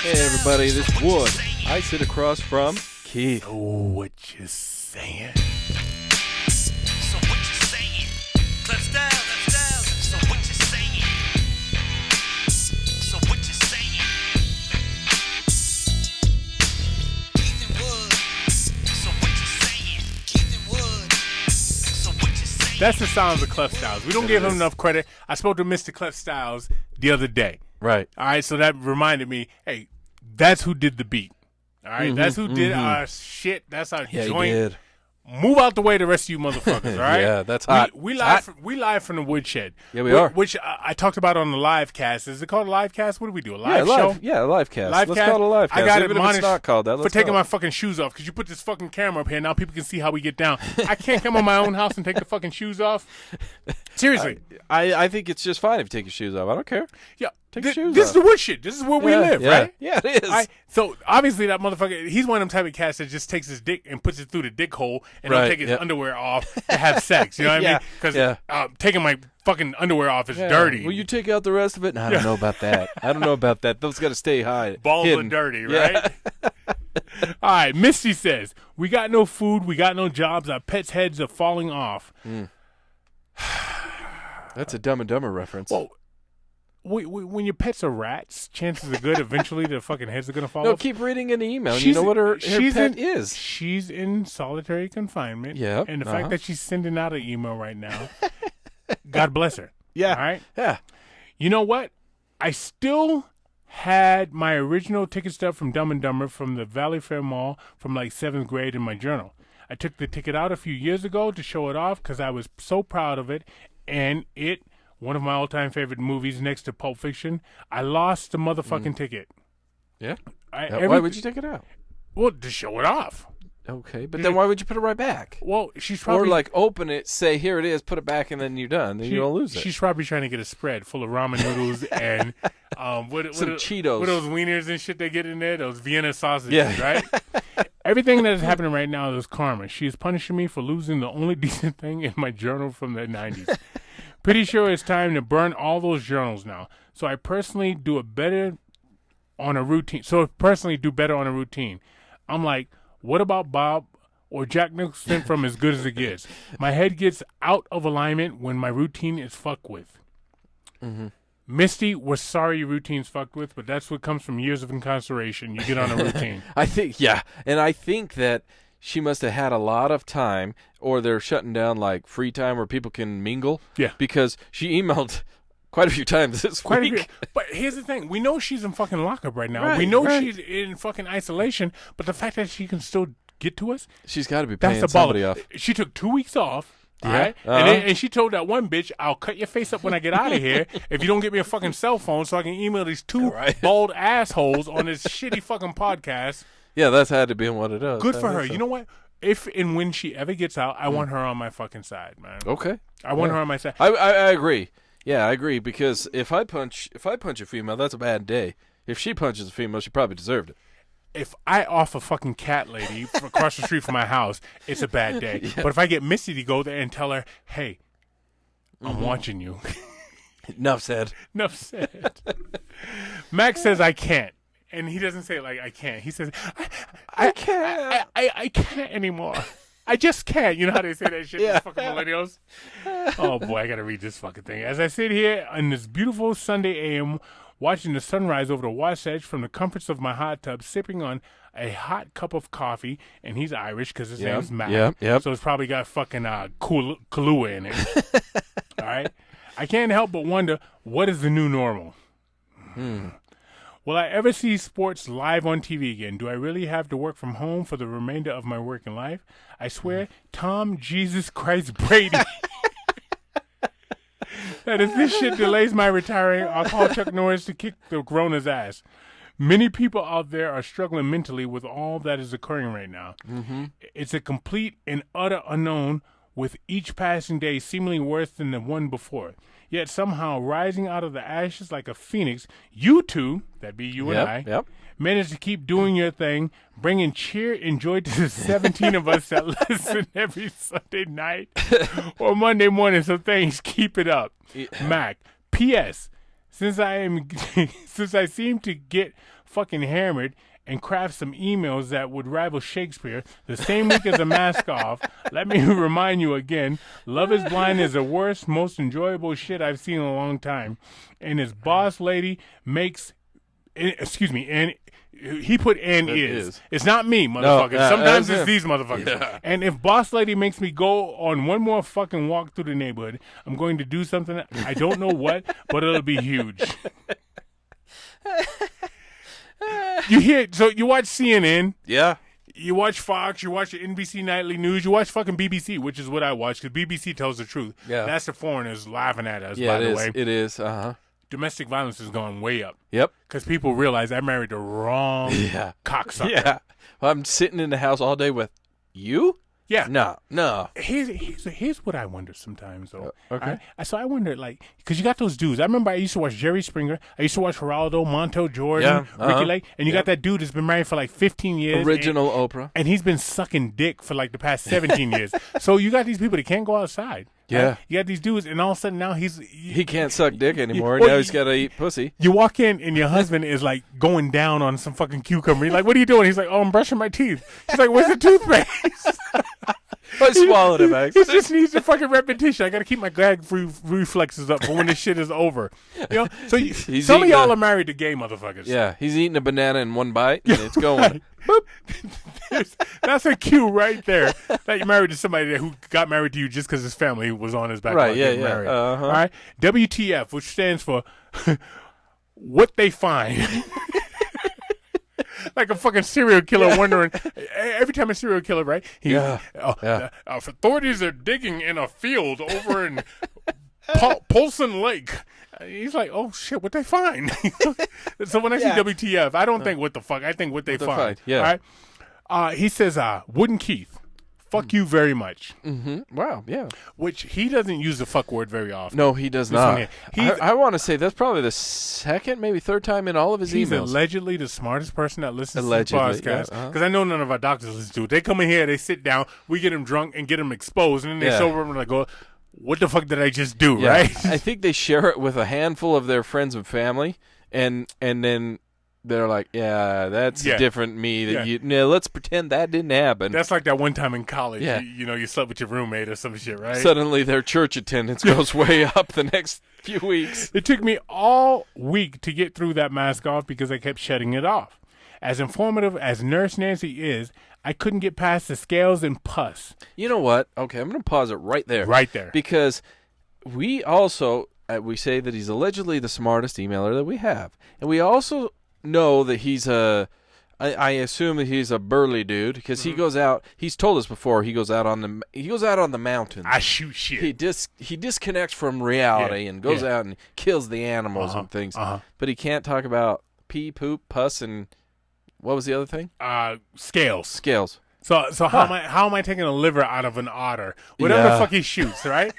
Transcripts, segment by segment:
Hey everybody, this is Wood. I sit across from Keith. So what you saying? So what you saying? Let's down. So what you saying? So what you saying? Keith and Wood. So what you saying? Keith and Wood. So what you saying? That's the sound of the Clef Styles. We don't give him enough credit. I spoke to Mr. Clef Styles the other day. Right. All right, so that reminded me, hey, that's who did the beat. All right, that's who did our shit. That's our Yeah, joint. he did. Move out the way, the rest of you motherfuckers, all right? Yeah, that's hot. We It's live from the woodshed. Yeah, we are. Which I talked about on the live cast. Is it called a live cast? What do we do, a live show? Yeah, a live cast. Live Let's cast? call it a live cast. I got Even if it's not called that, for let's taking call my it. fucking shoes off because you put this fucking camera up here. Now people can see how we get down. I can't come on my own house and take the fucking shoes off. Seriously. I think it's just fine if you take your shoes off. I don't care. Yeah. Take your shoes This off. is the woodshed. This is where we live, yeah. right? Yeah, it is. So obviously that motherfucker, he's one of them type of cats that just takes his dick and puts it through the dick hole and don't Right, take his yeah. underwear off to have sex. You know what I mean? Because taking my fucking underwear off is dirty. Will you take out the rest of it? No, I don't know about that. I don't know about that. Those got to stay high. Balls hidden. are dirty, Yeah. right? All right, Misty says, we got no food, we got no jobs, our pets' heads are falling off. That's a Dumb and Dumber reference. Well, when your pets are rats, chances are good eventually their fucking heads are going to fall no, off. keep reading in the email. And you know what her pet is. She's in solitary confinement. Yep, And the fact that she's sending out an email right now, God bless her. Yeah. All right? Yeah. You know what? I still had my original ticket stub from Dumb and Dumber from the Valley Fair Mall from like 7th grade in my journal. I took the ticket out a few years ago to show it off because I was so proud of it. And one of my all-time favorite movies next to Pulp Fiction, I lost the motherfucking ticket. Yeah? Why would you take it out? Well, to show it off. Okay, but then why would you put it right back? Well, she's probably... Or like open it, say, here it is, put it back, and then you're done. Then you don't lose it. She's probably trying to get a spread full of ramen noodles and some Cheetos. What those wieners and shit they get in there, those Vienna sausages, right? Everything that is happening right now is karma. She is punishing me for losing the only decent thing in my journal from the 90s. Pretty sure it's time to burn all those journals now. So I personally do better on a routine. I'm like, what about Bob or Jack Nicholson from As Good as It Gets? My head gets out of alignment when my routine is fucked with. Mm-hmm. Misty, we're sorry your routine's fucked with, but that's what comes from years of incarceration. You get on a routine. I think that she must have had a lot of time, or they're shutting down like free time where people can mingle. Yeah. Because she emailed quite a few times this week. But here's the thing. We know she's in fucking lockup right now. Right, we know she's in fucking isolation, but the fact that she can still get to us, she's got to be paying that's somebody off. She took 2 weeks off. Yeah. All right? Uh-huh. And she told that one bitch, I'll cut your face up when I get out of here if you don't get me a fucking cell phone so I can email these two bald assholes on this shitty fucking podcast. Yeah, that's had to be what it does. Good for her. So. You know what? If and when she ever gets out, I want her on my fucking side, man. Okay. I want her on my side. I agree. Yeah, I agree, because if I punch a female, that's a bad day. If she punches a female, she probably deserved it. If I off a fucking cat lady across the street from my house, it's a bad day. Yeah. But if I get Missy to go there and tell her, hey, I'm watching you. Enough said. Enough said. Max says I can't. And he doesn't say it like I can't. He says, I can't. I can't anymore. I just can't. You know how they say that shit, these fucking millennials? Oh, boy, I got to read this fucking thing. As I sit here on this beautiful Sunday a.m., watching the sunrise over the Wasatch from the comforts of my hot tub, sipping on a hot cup of coffee, and he's Irish because his name's Matt. So it's probably got fucking Kahlua in it. All right? I can't help but wonder, what is the new normal? Will I ever see sports live on TV again? Do I really have to work from home for the remainder of my working life? I swear, Tom Jesus Christ Brady. That if this shit delays my retiring, I'll call Chuck Norris to kick the Corona's ass. Many people out there are struggling mentally with all that is occurring right now. Mm-hmm. It's a complete and utter unknown, with each passing day seemingly worse than the one before. Yet somehow rising out of the ashes like a phoenix, you two, that'd be you and I, managed to keep doing your thing, bringing cheer and joy to the 17 of us that listen every Sunday night or Monday morning. So thanks. Keep it up. Mac. P.S. since I seem to get fucking hammered and craft some emails that would rival Shakespeare the same week as a mask off, let me remind you again, Love is Blind is the worst, most enjoyable shit I've seen in a long time. And his boss lady makes, and he put "and is." It's not me, motherfuckers. No, Sometimes it's these motherfuckers. Yeah. And if boss lady makes me go on one more fucking walk through the neighborhood, I'm going to do something. I don't know what, but it'll be huge. So you watch CNN. Yeah. You watch Fox, you watch the NBC Nightly News, you watch fucking BBC, which is what I watch, because BBC tells the truth. Yeah. That's the foreigners laughing at us, Yeah, by the way. it is. Uh-huh. Domestic violence has gone way up. Yep. Because people realize I married the wrong cocksucker. Yeah. Well, I'm sitting in the house all day with you? Yeah. No. Here's what I wonder sometimes, though. Okay. So I wonder, like, because you got those dudes. I remember I used to watch Jerry Springer. I used to watch Geraldo, Montel Jordan, Ricky Lake. And you got that dude that's been married for like 15 years. Original Oprah. And he's been sucking dick for like the past 17 years. So you got these people that can't go outside. Yeah. Right? You got these dudes, and all of a sudden now He can't suck dick anymore. Well, now he's got to eat pussy. You walk in, and your husband is like going down on some fucking cucumber. You're like, what are you doing? He's like, oh, I'm brushing my teeth. She's like, where's the toothpaste? I swallowed it, Max. He just needs a fucking repetition. I got to keep my gag reflexes up for when this shit is over. You know, so some of y'all are married to gay motherfuckers. Yeah, he's eating a banana in one bite, and it's going. Boop. That's a cue right there that you're married to somebody who got married to you just because his family was on his back. Right, yeah. Married. Uh-huh. All right, WTF, which stands for what they find. Like a fucking serial killer wondering every time a serial killer, right? Authorities are digging in a field over in Polson Lake. He's like, oh shit, what they find? So when I see WTF, I don't think what the fuck. I think what they find. Yeah. All right. He says, Wooden Keith. Fuck you very much. Mm-hmm. Wow, yeah. Which he doesn't use the fuck word very often. No, he does not. I want to say that's probably the second, maybe third time in all of his emails. He's allegedly the smartest person that listens to the podcast. Because I know none of our doctors listen to it. They come in here, they sit down, we get them drunk and get them exposed, and then they sober up and they go, what the fuck did I just do, right? I think they share it with a handful of their friends and family, and then they're like, yeah, that's a different me. Let's pretend that didn't happen. That's like that one time in college. Yeah. You slept with your roommate or some shit, right? Suddenly their church attendance goes way up the next few weeks. It took me all week to get through that mask off because I kept shutting it off. As informative as Nurse Nancy is, I couldn't get past the scales and pus. You know what? Okay, I'm going to pause it right there. Right there. Because we also, we say that he's allegedly the smartest emailer that we have. And we also know that he's I assume that he's a burly dude because he goes out. He's told us before he goes out on the mountains. I shoot shit. He disconnects from reality and goes out and kills the animals and things. But he can't talk about pee, poop, pus, and what was the other thing? Scales. So how am I taking a liver out of an otter? Whatever the fuck he shoots, right?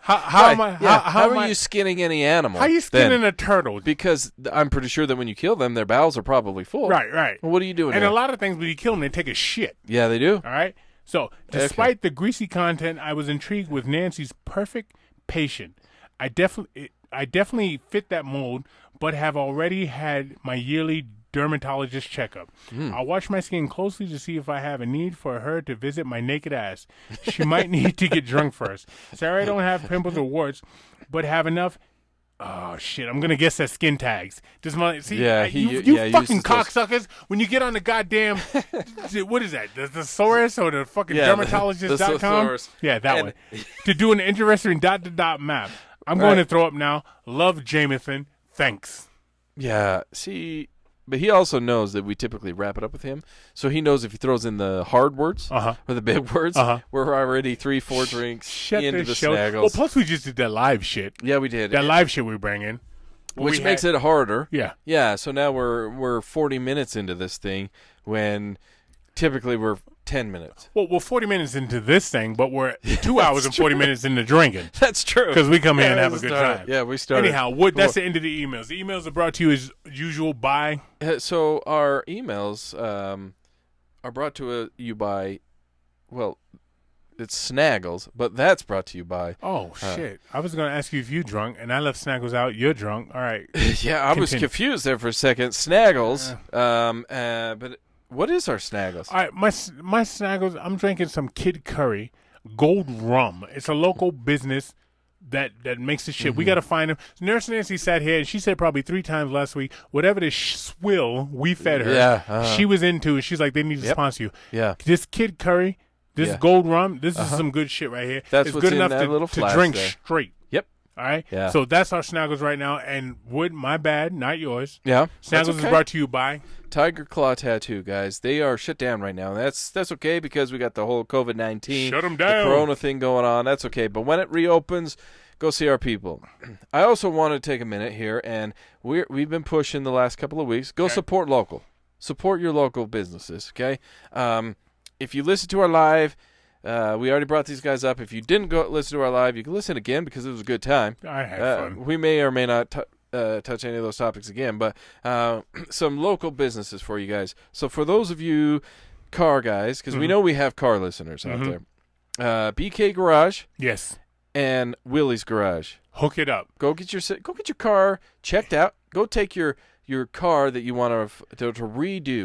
How are you skinning any animal? How are you skinning a turtle? Because I'm pretty sure that when you kill them, their bowels are probably full. Right. Well, what are you doing? And there? a lot of things when you kill them, they take a shit. Yeah, they do. All right. So despite the greasy content, I was intrigued with Nancy's perfect patient. I definitely fit that mold, but have already had my yearly dermatologist checkup. I'll watch my skin closely to see if I have a need for her to visit my naked ass. She might need to get drunk first. Sorry I don't have pimples or warts, but have enough. Oh shit! I'm gonna guess that skin tags. You fucking cocksuckers. When you get on the goddamn, what is that? The thesaurus or the fucking dermatologist.com? Yeah, that one. To do an interesting dot map. I'm going to throw up now. Love Jamathan. Thanks. Yeah. See. But he also knows that we typically wrap it up with him. So he knows if he throws in the hard words or the big words, we're already 3-4 drinks into the snaggles. Well, plus we just did that live shit. Yeah, we did. That live shit we bring in. Which makes it harder. Yeah. Yeah, so now we're 40 minutes into this thing when typically we're 10 minutes. Well, we're 40 minutes into this thing, but we're 2 hours and 40 minutes into drinking. That's true. Because we come here and have a good time. Yeah, we started. Anyhow, that's the end of the emails. The emails are brought to you as usual by... So our emails are brought to you by, well, it's Snaggles, but that's brought to you by. Oh shit! I was gonna ask you if you drunk, and I left Snaggles out. You're drunk. All right. Yeah, I was Continue. confused there for a second. Snaggles. But what is our Snaggles? All right, my Snaggles. I'm drinking some Kid Curry Gold Rum. It's a local business that makes the shit. We got to find him. Nurse Nancy sat here and she said probably 3 times last week, whatever the swill we fed her, she was into it. She's like, they need to sponsor you. Yeah. This Kid Curry, this Gold Rum, this is some good shit right here. That's it's what's good in enough that little to flask drink there. straight. Yep. All right? Yeah. So that's our Snaggles right now. And Wood, my bad, not yours. Yeah. Snaggles is brought to you by Tiger Claw Tattoo, guys. They are shut down right now. That's okay because we got the whole COVID-19, Shut 'em the down. Corona thing going on. That's okay. But when it reopens, go see our people. I also want to take a minute here, and we've been pushing the last couple of weeks. Go support local. Support your local businesses, okay? If you listen to our live, we already brought these guys up. If you didn't go listen to our live, you can listen again because it was a good time. I had fun. We may or may not touch any of those topics again, but some local businesses for you guys. So for those of you car guys, because we know we have car listeners out there, BK Garage Yes. and Willie's Garage. Hook it up. Go get your car checked out. Go take your car that you want to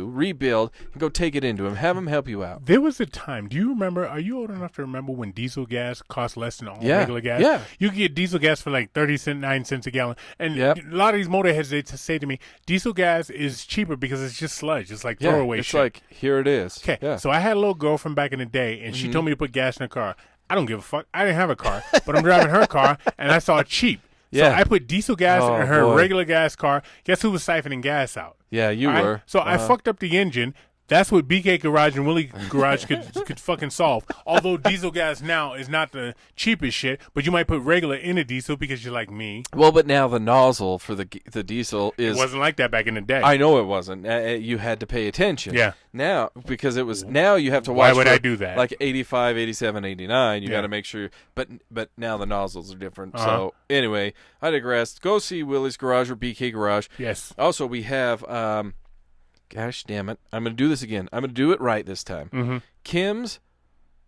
rebuild, and go take it into him. Have him help you out. There was a time. Do you remember? Are you old enough to remember when diesel gas cost less than all Yeah. regular gas? Yeah. You could get diesel gas for like 9 cents a gallon. And Yep. a lot of these motorheads, they say to me, diesel gas is cheaper because it's just sludge. It's like throwaway it's shit. like, here it is. Okay, Yeah. so I had a little girlfriend back in the day, and she told me to put gas in her car. I don't give a fuck. I didn't have a car, but I'm driving her car, and I saw it cheap. Yeah. So I put diesel gas Oh, in her boy. regular gas car. Guess who was siphoning gas out? Yeah, you All right? were. So I fucked up the engine. That's what BK Garage and Willie Garage could fucking solve. Although diesel gas now is not the cheapest shit, but you might put regular in a diesel because you're like me. Well, but now the nozzle for the diesel It is. wasn't like that back in the day. I know it wasn't. You had to pay attention. Yeah. Now, because it was. Now you have to watch. Why would for I do that? Like 85, 87, 89. You Yeah. got to make sure. But now the nozzles are different. So anyway, I digress. Go see Willie's Garage or BK Garage. Yes. Also, we have. Gosh damn it! I'm going to do this again. I'm going to do it right this time. Kim's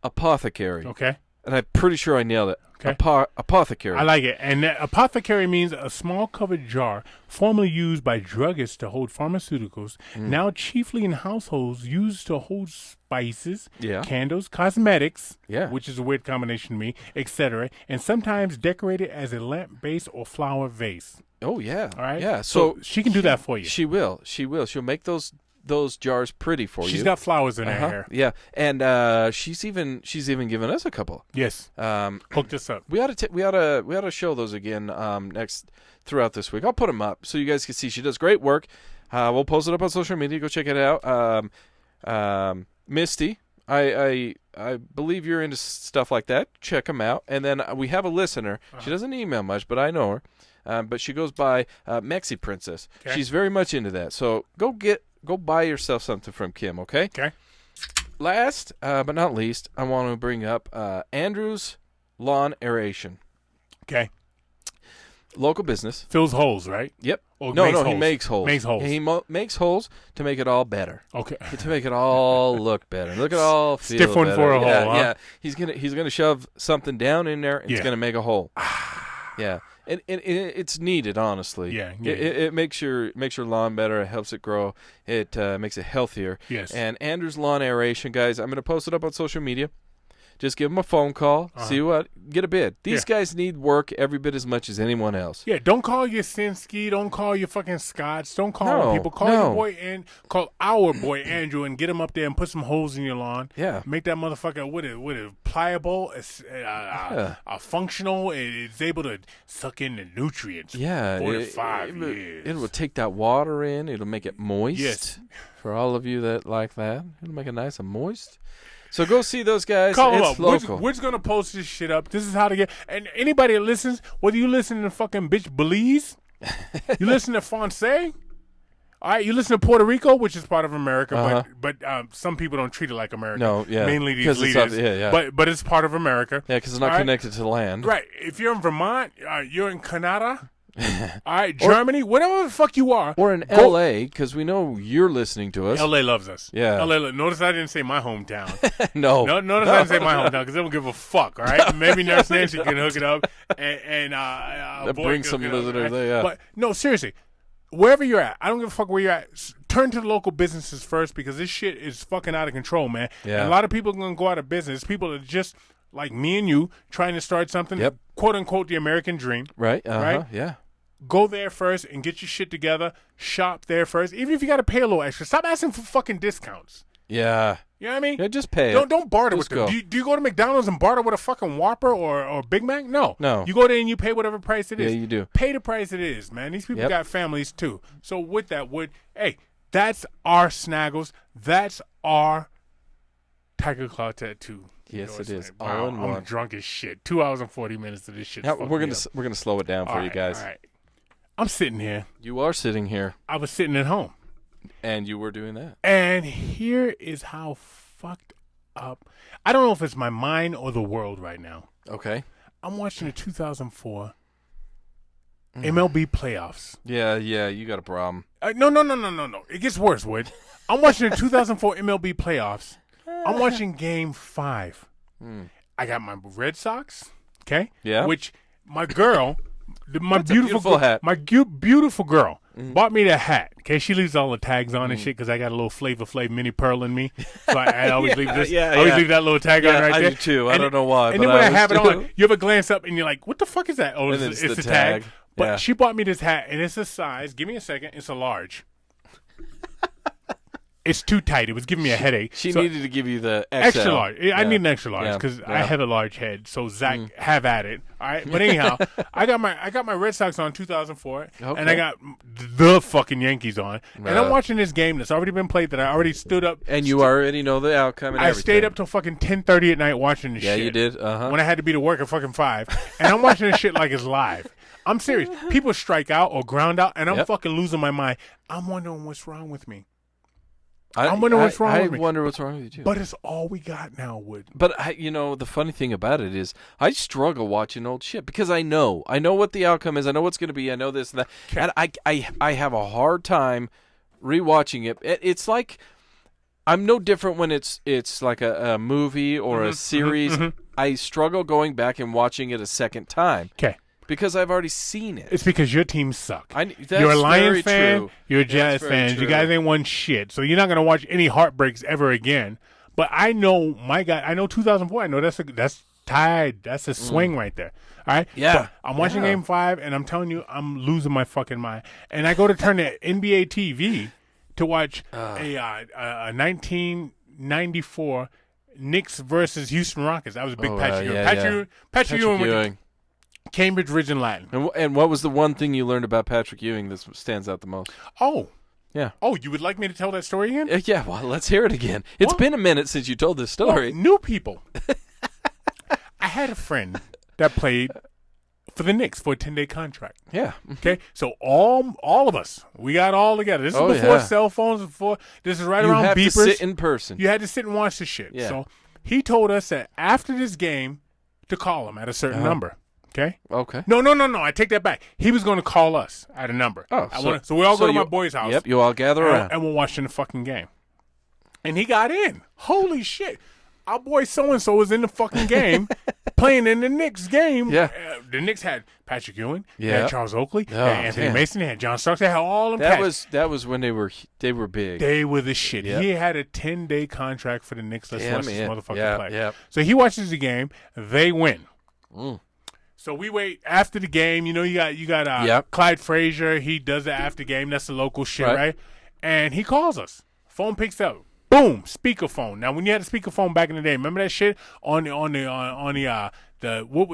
Apothecary. Okay. And I'm pretty sure I nailed it. Okay. Apothecary. I like it. And apothecary means a small covered jar formerly used by druggists to hold pharmaceuticals, now chiefly in households used to hold spices, Yeah. candles, cosmetics, Yeah. which is a weird combination to me, etc., and sometimes decorated as a lamp base or flower vase. Oh yeah. All right? Yeah. So she can do that for you. She will. She'll make those jars pretty for you. She's got flowers in her hair. Yeah, and she's even given us a couple. Yes. Hooked us up. We ought to show those again next throughout this week. I'll put them up so you guys can see. She does great work. We'll post it up on social media. Go check it out. Misty, I believe you're into stuff like that. Check them out. And then we have a listener. She doesn't email much, but I know her. But she goes by Mexi Princess. Okay. She's very much into that. So go buy yourself something from Kim, okay? Okay. Last but not least, I want to bring up Andrew's Lawn Aeration. Okay. Local business. Fills holes, right? Yep. Or No, makes he holes. makes holes. Makes holes. He makes holes to make it all better. Okay. To make it all look better. Look at all feel Stiff one better. for a yeah, hole, huh? Yeah. He's gonna shove something down in there and it's Yeah. gonna make a hole. Yeah. And it's needed, honestly. Yeah, It makes your lawn better. It helps it grow. It makes it healthier. Yes. And Andrew's Lawn Aeration, guys, I'm going to post it up on social media. Just give them a phone call. See get a bid. These guys need work every bit as much as anyone else. Yeah, don't call your Sinsky. Don't call your fucking Scotts. Don't call people. Call your boy and call our boy Andrew and get him up there and put some holes in your lawn. Yeah. Make that motherfucker with it pliable, functional. It's able to suck in the nutrients. Yeah. 4 to 5 years. It will take that water in. It'll make it moist. Yes. For all of you that like that, it'll make it nice and moist. So go see those guys. Call him It's up. local. We're going to post this shit up. This is how to get. And anybody that listens, whether you listen to fucking bitch Belize, you listen to Francais, all right, you listen to Puerto Rico, which is part of America, but some people don't treat it like America. No, yeah. Mainly these 'Cause it's leaders. up- yeah. But it's part of America. Yeah, because it's not All right? connected to the land. Right. If you're in Vermont, you're in Canada. All right, Germany, whatever the fuck you are. Or in L.A., because we know you're listening to us. L.A. loves us. Yeah. L.A. Notice I didn't say my hometown. No. Notice I didn't say my hometown because they don't give a fuck, all right? Maybe Nurse Nancy can hook it up and bring some visitors there, yeah. But, no, seriously, wherever you're at, I don't give a fuck where you're at. Turn to the local businesses first because this shit is fucking out of control, man. Yeah. And a lot of people are going to go out of business. People are just like me and you trying to start something, quote-unquote, the American dream. Right, right? Yeah. Go there first and get your shit together. Shop there first. Even if you got to pay a little extra. Stop asking for fucking discounts. Yeah. You know what I mean? Yeah, just pay Don't barter Just with them. go. Do you go to McDonald's and barter with a fucking Whopper or Big Mac? No. You go there and you pay whatever price it is. Yeah, you do. Pay the price it is, man. These people got families too. So with that, hey, that's our Snaggles. That's our Tiger Claw tattoo. Yes, it is. Wow, All in one. I'm drunk as shit. 2 hours and 40 minutes of this shit. Now, we're gonna slow it down for you guys. All right. I'm sitting here. You are sitting here, I was sitting at home. and you were doing that. And here is how fucked up. I don't know if it's my mind or the world right now. Okay. I'm watching the 2004 MLB playoffs. Yeah, you got a problem. No. It gets worse, Wood. I'm watching the 2004 MLB playoffs. I'm watching Game 5. I got my Red Sox, okay? Yeah. Which my girl, my That's a beautiful hat. my beautiful girl bought me the hat. Okay, she leaves all the tags on and shit because I got a little Flavor Flav mini pearl in me, so I always leave this. I always leave that little tag on right I there. do too. I And don't know why. And but then when I have it always on, do. you ever glance up and you're like, "What the fuck is that?" Oh, And it's it's the the tag. tag. But Yeah. she bought me this hat, and it's a size. Give me a second. It's a large. It's too tight. It was giving me a headache. She So- needed to give you the XL. extra large. I need an extra large because I Yeah. have a large head. So Zach, have at it. All right. But anyhow, I got my Red Sox on 2004, and I Okay. got the fucking Yankees on, and I'm Uh. watching this game that's already been played. That I already stood up. And you already know the outcome and I everything. stayed up till fucking 10:30 at night watching this Yeah, shit. you did. When I had to be to work at fucking 5, and I'm watching this shit like it's live. I'm serious. People strike out or ground out, and I'm fucking losing my mind. I'm wondering what's wrong with me. I'm wondering what's wrong with me. I wonder what's wrong with you too. But it's all we got now, Wood. But the funny thing about it is, I struggle watching old shit because I know what the outcome is. I know what's going to be. I know this and that, and I have a hard time rewatching it. It's like I'm no different when it's like a movie or a series. I struggle going back and watching it a second time. Okay. Because I've already seen it. It's because your teams suck. That's you're a Lions very fan. true. You're a Jazz very fan. You true. guys ain't won shit, so you're not gonna watch any heartbreaks ever again. But I know my guy. I know 2004. I know that's tied. That's a swing right there. All right. Yeah. But I'm watching Game 5, and I'm telling you, I'm losing my fucking mind. And I go to turn to NBA TV to watch a 1994 Knicks versus Houston Rockets. I was a big Patrick Ewing. Patrick Ewing. went to Cambridge Ridge Latin. And what was the one thing you learned about Patrick Ewing that stands out the most? Oh. Yeah. Oh, you would like me to tell that story again? Yeah, well, let's hear it again. It's been a minute since you told this story. Well, new people. I had a friend that played for the Knicks for a 10-day contract. Yeah. Okay? So all of us, we got all together. This is before cell phones, this is right You around have beepers. to sit in person. You had to sit and watch the shit. Yeah. So he told us that after this game to call him at a certain number. Okay? Okay. No. I take that back. He was going to call us at a number. Oh, so we all go to my boy's house. Yep, you all gather around. And we're watching the fucking game. And he got in. Holy shit. Our boy so-and-so was in the fucking game, playing in the Knicks game. Yeah. The Knicks had Patrick Ewing, they Yeah. had Charles Oakley, they Oh, had Anthony damn. Mason, they had John Starks, they had all them That cats. was when they were big. They were the shit. Yep. He had a 10-day contract for the Knicks. Let's watch this motherfucker play. Yeah. So he watches the game. They win. So we wait after the game. You know, you got Clyde Frazier. He does the after game. That's the local shit, right? And he calls us. Phone picks up. Boom, speakerphone. Now, when you had a speakerphone back in the day, remember that shit on the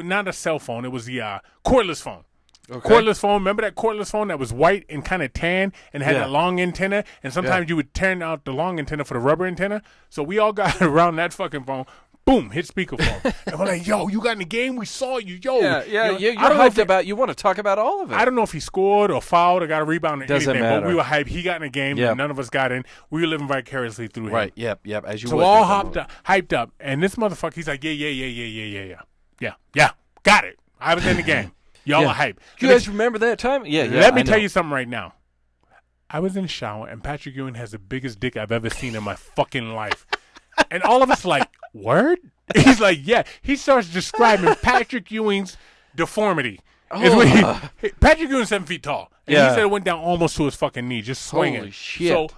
not a cell phone. It was the cordless phone. Okay. Cordless phone. Remember that cordless phone that was white and kind of tan and had that long antenna? And sometimes you would turn out the long antenna for the rubber antenna. So we all got around that fucking phone. Boom, hit speakerphone. And we're like, yo, you got in the game? We saw you. Yo. You're hyped about, you want to talk about all of it. I don't know if he scored or fouled or got a rebound or Doesn't anything, matter. but we were hyped. He got in the game, and none of us got in. We were living vicariously through him. Right, yep. As you so would. all hyped up. And this motherfucker, he's like, yeah. Got it. I was in the game. Y'all are hype. You guys remember that time? Yeah. Let me tell you something right now. I was in the shower, and Patrick Ewing has the biggest dick I've ever seen in my fucking life. And all of us like, word? He's like, yeah. He starts describing Patrick Ewing's deformity. Patrick Ewing's 7 feet tall. And he said it went down almost to his fucking knee, just swinging. Holy shit. So,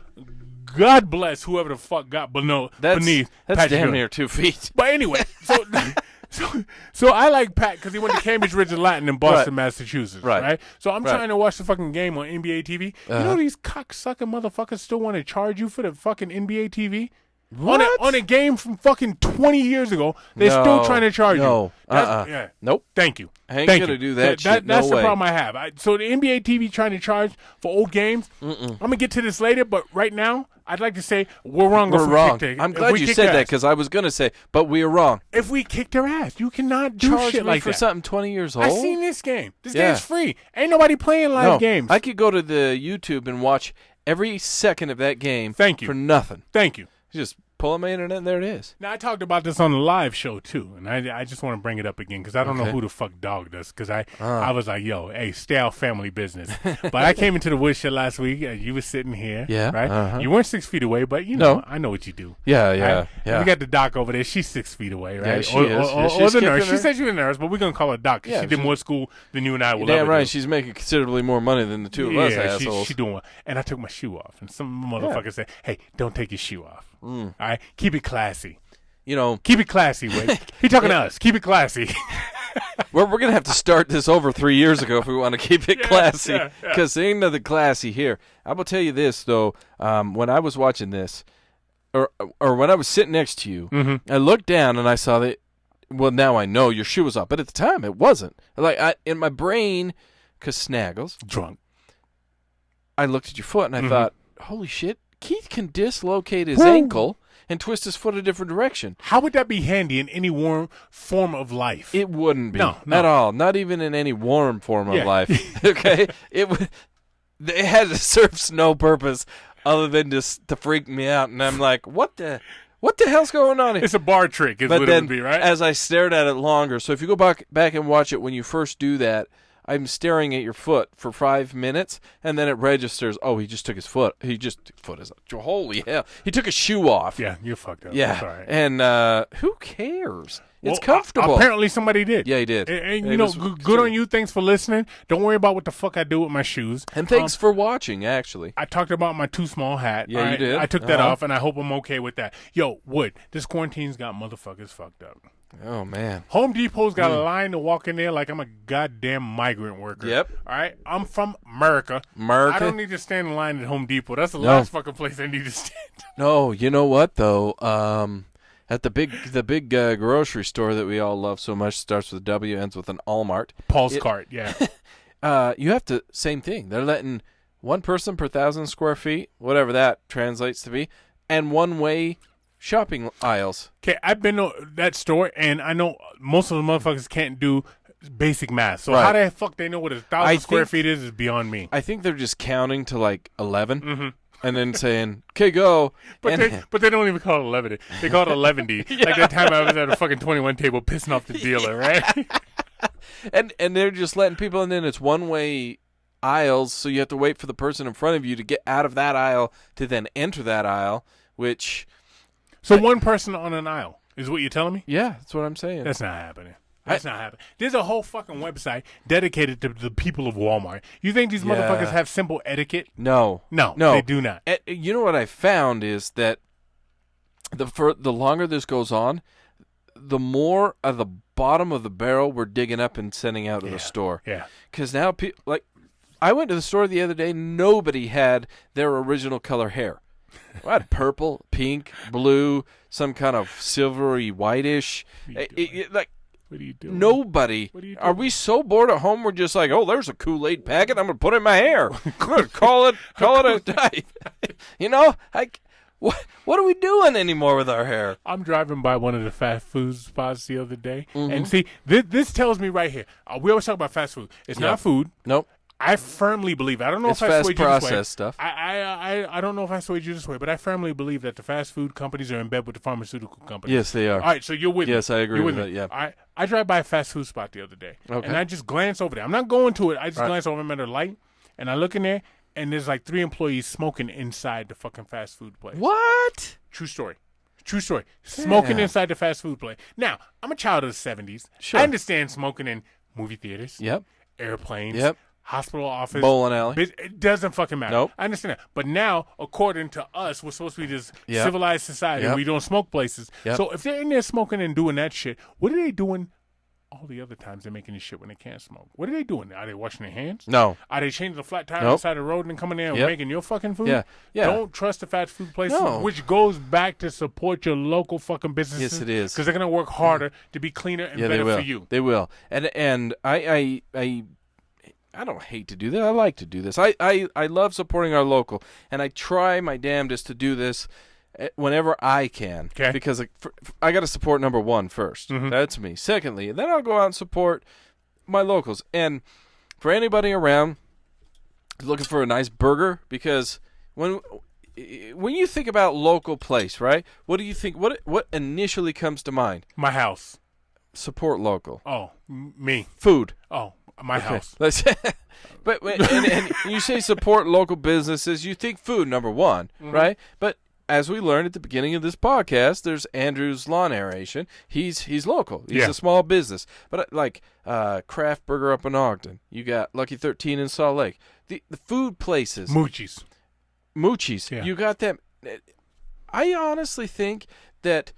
God bless whoever the fuck got beneath That's Patrick damn Ewing. near 2 feet. But anyway, so I like Pat because he went to Cambridge Ridge Latin in Boston, Massachusetts. Right. So I'm trying to watch the fucking game on NBA TV. You know these cocksucking motherfuckers still want to charge you for the fucking NBA TV? What? On a game from fucking 20 years ago, they're still trying to charge you. Yeah. Nope. Thank you. I ain't going to do that shit. That's no the way. problem I have. So the NBA TV trying to charge for old games, I'm going to get to this later, but right now, I'd like to say we're wrong. We're wrong. I'm glad you said that because I was going to say, but we are wrong. If we kicked their ass, you cannot do Charge shit me like for that. something 20 years old? I seen this game. This game's free. Ain't nobody playing live games. I could go to the YouTube and watch every second of that game Thank you. for nothing. Thank you. Just pull on my internet and there it is. Now, I talked about this on the live show, too, and I just want to bring it up again because I don't know who the fuck dogged us because I was like, yo, hey, stay out family business. But I came into the woodshed last week and you were sitting here, right? You weren't 6 feet away, but, you know, I know what you do. Yeah. We got the doc over there. She's 6 feet away, right? Yeah, she is. Or the nurse. She said she was a nurse, but we're going to call her doc because Yeah, she did more school than you and I will Damn ever right. do. She's making considerably more money than the two of us assholes. She doing well. And I took my shoe off. And some motherfucker said, hey, don't take your shoe off. All right? Keep it classy. You know, Keep it classy, Wade. He talking to us. Keep it classy. we're going to have to start this over 3 years ago if we want to keep it classy because there ain't nothing classy here. I will tell you this, though. When I was watching this, or when I was sitting next to you, I looked down and I saw that, well, now I know your shoe was off, but at the time it wasn't. Like, in my brain, because Snaggles. Drunk. I looked at your foot and I thought, holy shit, Keith can dislocate his ankle and twist his foot a different direction. How would that be handy in any warm form of life? It wouldn't be. No. At all. Not even in any warm form of life. Okay? It had to serve no purpose other than just to freak me out. And I'm like, what the hell's going on here? It's a bar trick is what it would be, right? As I stared at it longer, so if you go back and watch it when you first do that, I'm staring at your foot for 5 minutes, and then it registers, oh, he just took his foot. Foot is holy hell. He took his shoe off. Yeah, you're fucked up. Yeah. That's all right. And who cares? It's Well, comfortable. Apparently somebody did. Yeah, he did. And It you know, was good true. on you. Thanks for listening. Don't worry about what the fuck I do with my shoes. And thanks for watching, actually. I talked about my too small hat. Yeah, all you right? did. I took that off, and I hope I'm okay with that. Yo, Wood, this quarantine's got motherfuckers fucked up. Oh, man. Home Depot's got a line to walk in there like I'm a goddamn migrant worker. Yep. All right? I'm from America. America. I don't need to stand in line at Home Depot. That's the last fucking place I need to stand. No, you know what, though? At the big grocery store that we all love so much, starts with a W, ends with an Allmart. Paul's cart, yeah. You have to, same thing. They're letting one person per 1,000 square feet, whatever that translates to be, and one-way shopping aisles. Okay, I've been to that store, and I know most of the motherfuckers can't do basic math. So Right. how the fuck they know what 1,000 square feet is beyond me. I think they're just counting to like 11 and then saying, okay, go. But they don't even call it 11. They call it 11D. Like that time I was at a fucking 21 table pissing off the dealer, right? and they're just letting people in, and it's one-way aisles, so you have to wait for the person in front of you to get out of that aisle to then enter that aisle, which... So one person on an aisle is what you're telling me? Yeah, that's what I'm saying. That's not happening. That's not happening. There's a whole fucking website dedicated to the people of Walmart. You think these motherfuckers have simple etiquette? No, they do not. You know what I found is that the longer this goes on, the more of the bottom of the barrel we're digging up and sending out to the store. Yeah. Because now, I went to the store the other day, nobody had their original color hair. I had purple, pink, blue, some kind of silvery, whitish. What are you doing? Nobody. What are you Are doing? we so bored at home? We're just like, oh, there's a Kool-Aid packet. I'm gonna put it in my hair. I'm gonna call it a day. You know, what are we doing anymore with our hair? I'm driving by one of the fast food spots the other day, and see, this tells me right here. We always talk about fast food. It's not food. Nope. I firmly believe. I don't know It's if I fast swayed you this way. processed stuff. I don't know if I swayed you this way, but I firmly believe that the fast food companies are in bed with the pharmaceutical companies. Yes, they are. All right, so you're with me. Yes, I agree You're with me. that, yeah. I drive by a fast food spot the other day, Okay. and I just glance over there. I'm not going to it. I just Right. glance over them at a light, and I look in there, and there's like 3 employees smoking inside the fucking fast food place. What? True story. True story. Smoking Damn. inside the fast food place. Now, I'm a child of the 70s. Sure. I understand smoking in movie theaters, Yep. airplanes, Yep. hospital office. Bowling alley. It doesn't fucking matter. Nope. I understand that. But now, according to us, we're supposed to be this Yep. civilized society. Yep. We don't smoke places. Yep. So if they're in there smoking and doing that shit, what are they doing all the other times they're making this shit when they can't smoke? What are they doing? Are they washing their hands? No. Are they changing the flat tire Nope. on the side of the road and then coming there and Yep. making your fucking food? Yeah. Yeah. Don't trust the fast food places, No. which goes back to support your local fucking businesses. Yes, it is. Because they're going to work harder to be cleaner and Yeah, they better will. for you. They will. And I don't hate to do that. I like to do this. I love supporting our local, and I try my damnedest to do this whenever I can. Okay. Because I got to support number one first. Mhm. That's me. Secondly, then I'll go out and support my locals. And for anybody around looking for a nice burger, because when you think about local place, right? What do you think? What initially comes to mind? My house. Support local. Oh, me. Food. Oh, my house. Let's but and you say support local businesses, you think food number one, right? But as we learned at the beginning of this podcast, there's Andrew's Lawn Aeration. He's local. He's Yeah. a small business. But like Craft Burger up in Ogden, you got Lucky 13 in Salt Lake. The food places, Moochie's, Yeah. you got them. I honestly think that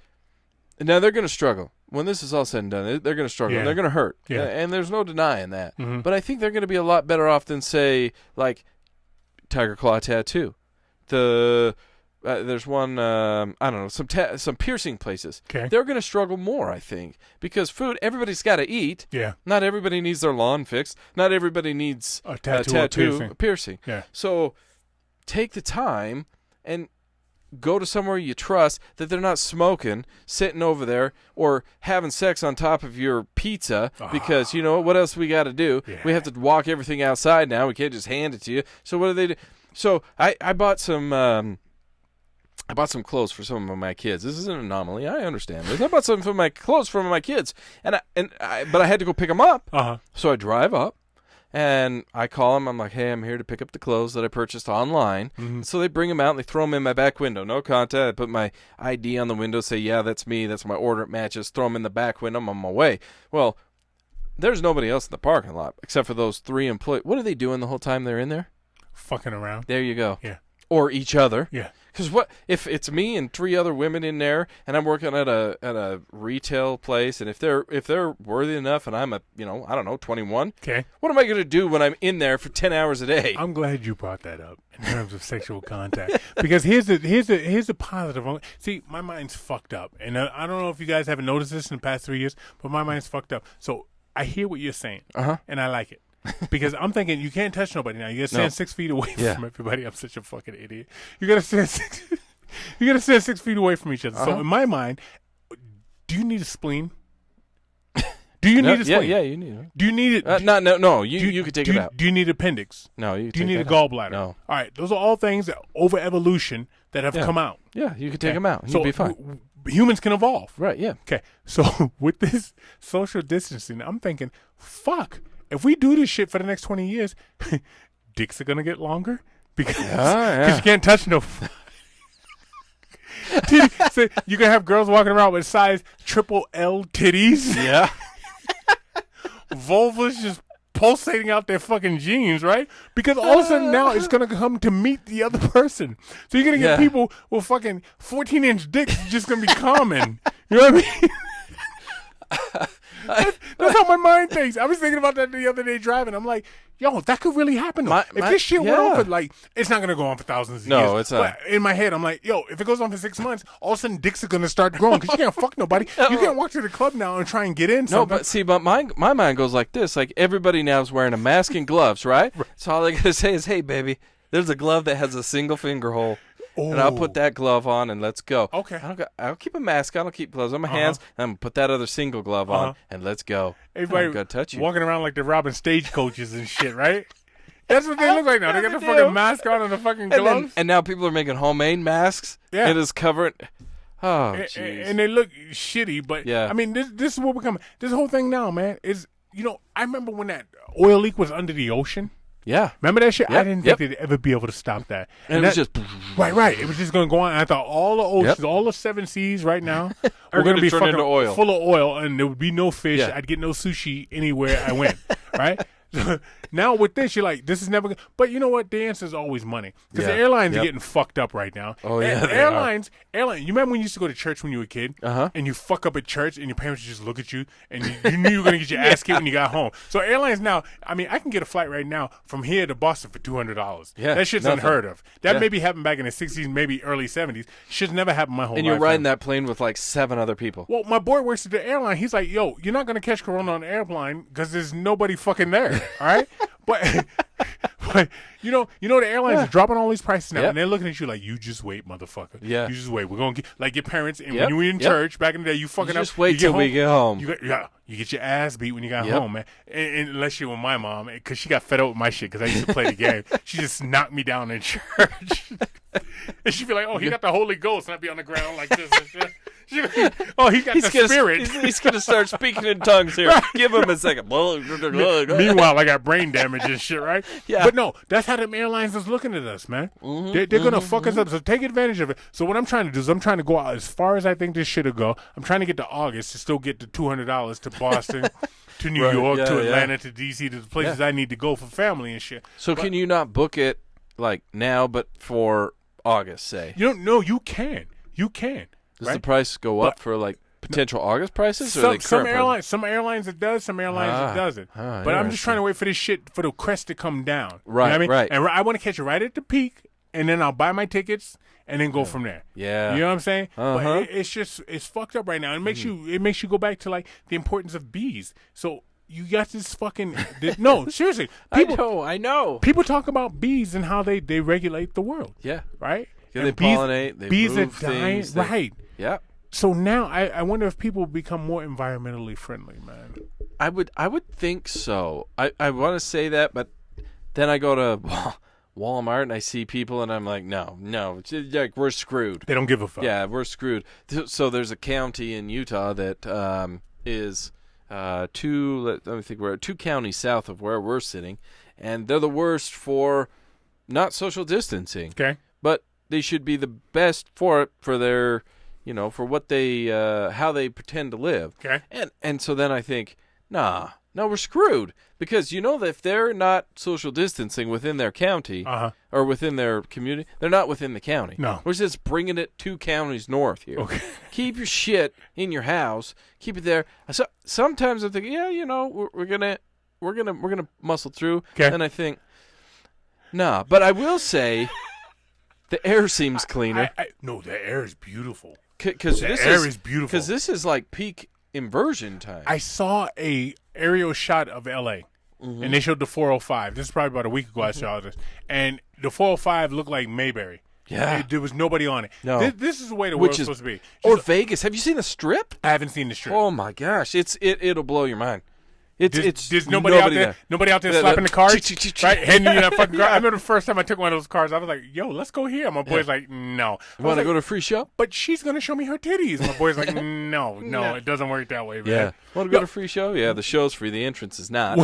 now they're going to struggle. When this is all said and done, they're going to struggle. Yeah. They're going to hurt. Yeah. And there's no denying that. Mhm. But I think they're going to be a lot better off than, say, like Tiger Claw Tattoo. There's one, I don't know, some piercing places. Okay. They're going to struggle more, I think, because food, everybody's got to eat. Yeah. Not everybody needs their lawn fixed. Not everybody needs A tattoo or piercing. Yeah. So take the time and go to somewhere you trust that they're not smoking, sitting over there, or having sex on top of your pizza because, you know, what else we got to do? Yeah. We have to walk everything outside now. We can't just hand it to you. So what do they do? So I bought some clothes for some of my kids. This is an anomaly. I understand this. I bought some of my clothes for my kids, but I had to go pick them up. Uh-huh. So I drive up, and I call them. I'm like, hey, I'm here to pick up the clothes that I purchased online. Mhm. So they bring them out, and they throw them in my back window. No contact. I put my ID on the window, say, yeah, that's me. That's my order. It matches. Throw them in the back window. I'm on my way. Well, there's nobody else in the parking lot except for those 3 employees. What are they doing the whole time they're in there? Fucking around. There you go. Yeah. Or each other. Yeah. Because what if it's me and 3 other women in there, and I'm working at a retail place, and if they're worthy enough, and I'm 21. Okay. What am I going to do when I'm in there for 10 hours a day? I'm glad you brought that up in terms of sexual contact because here's the positive. See, my mind's fucked up, and I don't know if you guys haven't noticed this in the past 3 years, but my mind's fucked up. So I hear what you're saying, and I like it. Because I'm thinking you can't touch nobody now. You gotta stand 6 feet away from everybody. I'm such a fucking idiot. You gotta stand 6 feet away from each other. So in my mind, do you need a spleen? Do you need a spleen? Yeah, you need it. Do you need it? No. You could take it out. Do you need appendix? No, you. Do you take need a that out. gallbladder? No. All right, those are all things that over evolution that have come out. Yeah, you could take them out. So You'd be fine. Humans can evolve. Right? Yeah. Okay, so with this social distancing, I'm thinking, fuck. If we do this shit for the next 20 years, dicks are gonna get longer because you can't touch no. So you can have girls walking around with size triple L titties. Yeah. Vulvas just pulsating out their fucking jeans, right? Because all of a sudden now it's gonna come to meet the other person. So you're gonna get people with fucking 14-inch dicks just gonna be common. You know what I mean? That's how my mind thinks. I was thinking about that the other day driving. I'm like, yo, that could really happen. If this shit went on for it's not gonna go on for thousands of years. No, it's not. But in my head, I'm like, yo, if it goes on for 6 months, all of a sudden dicks are gonna start growing because you can't fuck nobody. You can't walk to the club now and try and get in. No, but my mind goes like this. Like everybody now is wearing a mask and gloves, right? So all they gotta say is, hey, baby, there's a glove that has a single finger hole. And I'll put that glove on and let's go. Okay. I'll keep a mask on. I'll keep gloves on my hands. And I'm going to put that other single glove on and let's go. Everybody I'm going to touch you. walking around like they're robbing stagecoaches and shit, right? That's what they look like now. They got the fucking mask on and the fucking gloves. And now people are making homemade masks. Yeah. It is covered. Oh, and, jeez. and they look shitty, but Yeah. I mean, this is what we're coming. This whole thing now, man, is, I remember when that oil leak was under the ocean. Yeah. Remember that shit? Yep, I didn't think they'd ever be able to stop that. And it was just... Right. It was just going to go on. And I thought all the oceans, all the 7 seas right now are going to be turn fucking into oil. full of oil, and there would be no fish. Yeah. I'd get no sushi anywhere I went, right? Now with this, you're like, this is never going to... But you know what? The answer is always money. Because the airlines are getting fucked up right now. Oh, yeah, they airlines. You remember when you used to go to church when you were a kid? Uh-huh. And you fuck up at church, and your parents would just look at you, and you knew you were going to get your ass kicked when you got home. So airlines now, I mean, I can get a flight right now from here to Boston for $200. Yeah, that shit's nothing. unheard of. That maybe happened back in the 60s, maybe early 70s. Shit's never happened my whole life. And you're riding that plane with like 7 other people. Well, my boy works at the airline. He's like, yo, you're not going to catch corona on the airplane because there's nobody fucking there, all right? But you know the airlines are dropping all these prices now, and they're looking at you like, you just wait, motherfucker. Yeah. You just wait. We're going to get, like your parents, and Yep. when you were in Yep. church back in the day, you fucking You up. just wait you till we get home. You get your ass beat when you got Yep. home, man. And unless you're with my mom, because she got fed up with my shit because I used to play the game. She just knocked me down in church. And she'd be like, oh, he got the Holy Ghost. And I'd be on the ground like this. And shit. She'd be like, oh, he got the Spirit. He's going to start speaking in tongues here. Give him a second. Meanwhile, I got brain damage and shit, right? Yeah. But no, that's how them airlines is looking at us, man. They're going to fuck us up. So take advantage of it. So what I'm trying to do is I'm trying to go out as far as I think this shit will go. I'm trying to get to August to still get the $200 to Boston, to New York, to Atlanta, to D.C., to the places I need to go for family and shit. So can you not book it like now, but for August, say? You don't know. You can. You can. Does right? the price go up for like potential August prices? Or Some, the some current airlines, some airlines it does, some airlines it doesn't. But I'm just trying to wait for this shit for the crest to come down. Right, you know what I mean? right. And I want to catch it right at the peak, and then I'll buy my tickets and then go from there. Yeah. You know what I'm saying? Uh-huh. But it's fucked up right now. It makes you go back to like the importance of bees. So you got this fucking no, seriously. People, I know. People talk about bees and how they regulate the world. Yeah. Right? Yeah, they And bees, pollinate, they bees move are dying. things, Right. Yeah. So now I wonder if people become more environmentally friendly, man. I would think so. I want to say that, but then I go to Walmart and I see people and I'm like, no, it's like we're screwed. They don't give a fuck. Yeah, we're screwed. So there's a county in Utah that is let me think, we're 2 counties south of where we're sitting, and they're the worst for not social distancing. Okay. But they should be the best for it, for their, for what they, how they pretend to live. Okay. And so then I think, no, we're screwed. Because that if they're not social distancing within their county or within their community, they're not within the county. No. We're just bringing it 2 counties north here. Okay. Keep your shit in your house. Keep it there. So sometimes I think, we're gonna muscle through. Okay. And I think, nah. But I will say, the air seems cleaner. No, the air is beautiful. Because The air is beautiful. Because this is like peak inversion time. I saw a aerial shot of L.A. And they showed the 405. This is probably about a week ago I saw this. And the 405 looked like Mayberry. Yeah. There was nobody on it. No. This is the way the world's supposed to be. Or Vegas. Have you seen the Strip? I haven't seen the strip. Oh my gosh, it'll blow your mind. There's nobody out there. Nobody out there slapping the cards, right? Handing you that fucking card. I remember the first time I took one of those cards, I was like, "Yo, let's go here." My boy's like, "No." You want to go to a free show? But she's gonna show me her titties. My boy's like, "No, it doesn't work that way, man." Yeah. Want to go to a free show? Yeah, the show's free. The entrance is not.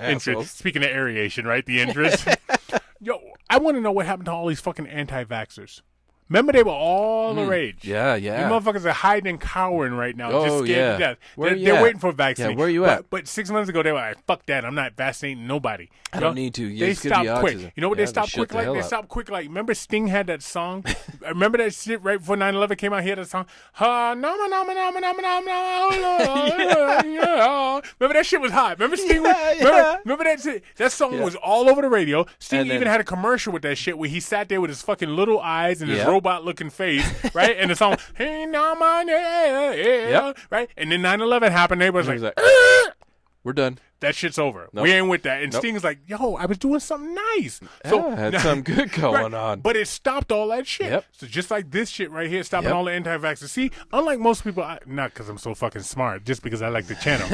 Entrance. Speaking of aeration, right? The entrance. Yo, I want to know what happened to all these fucking anti-vaxxers. Remember, they were all the rage. Yeah. These motherfuckers are hiding and cowering right now, just Oh, scared yeah. to death. Where you They're at? waiting for a vaccine. Yeah, where you at? But 6 months ago, they were like, "Fuck that! I'm not vaccinating nobody." I don't need to. Yeah, They it's gonna be stopped quick. autism. You know what Yeah, they stopped shut quick the like? hell They up. stopped quick like. Remember, Sting had that song. Remember that shit right before 9/11 came out. He had that song. Remember that shit was hot. Remember Sting? Remember that shit? That song was all over the radio. Sting And then- even had a commercial with that shit where he sat there with his fucking little eyes and his Yep. robot-looking face, right? And the song, "Hey, now my name," right? And then 9/11 happened. They was He was like, like, we're done. that shit's over. Nope. We ain't with that. And Nope. Sting's like, yo, I was doing something nice. Yeah, had something good going on. But it stopped all that shit. Yep. So just like this shit right here, stopping Yep. all the anti-vaxxers. See, unlike most people, not because I'm so fucking smart, just because I like the channel.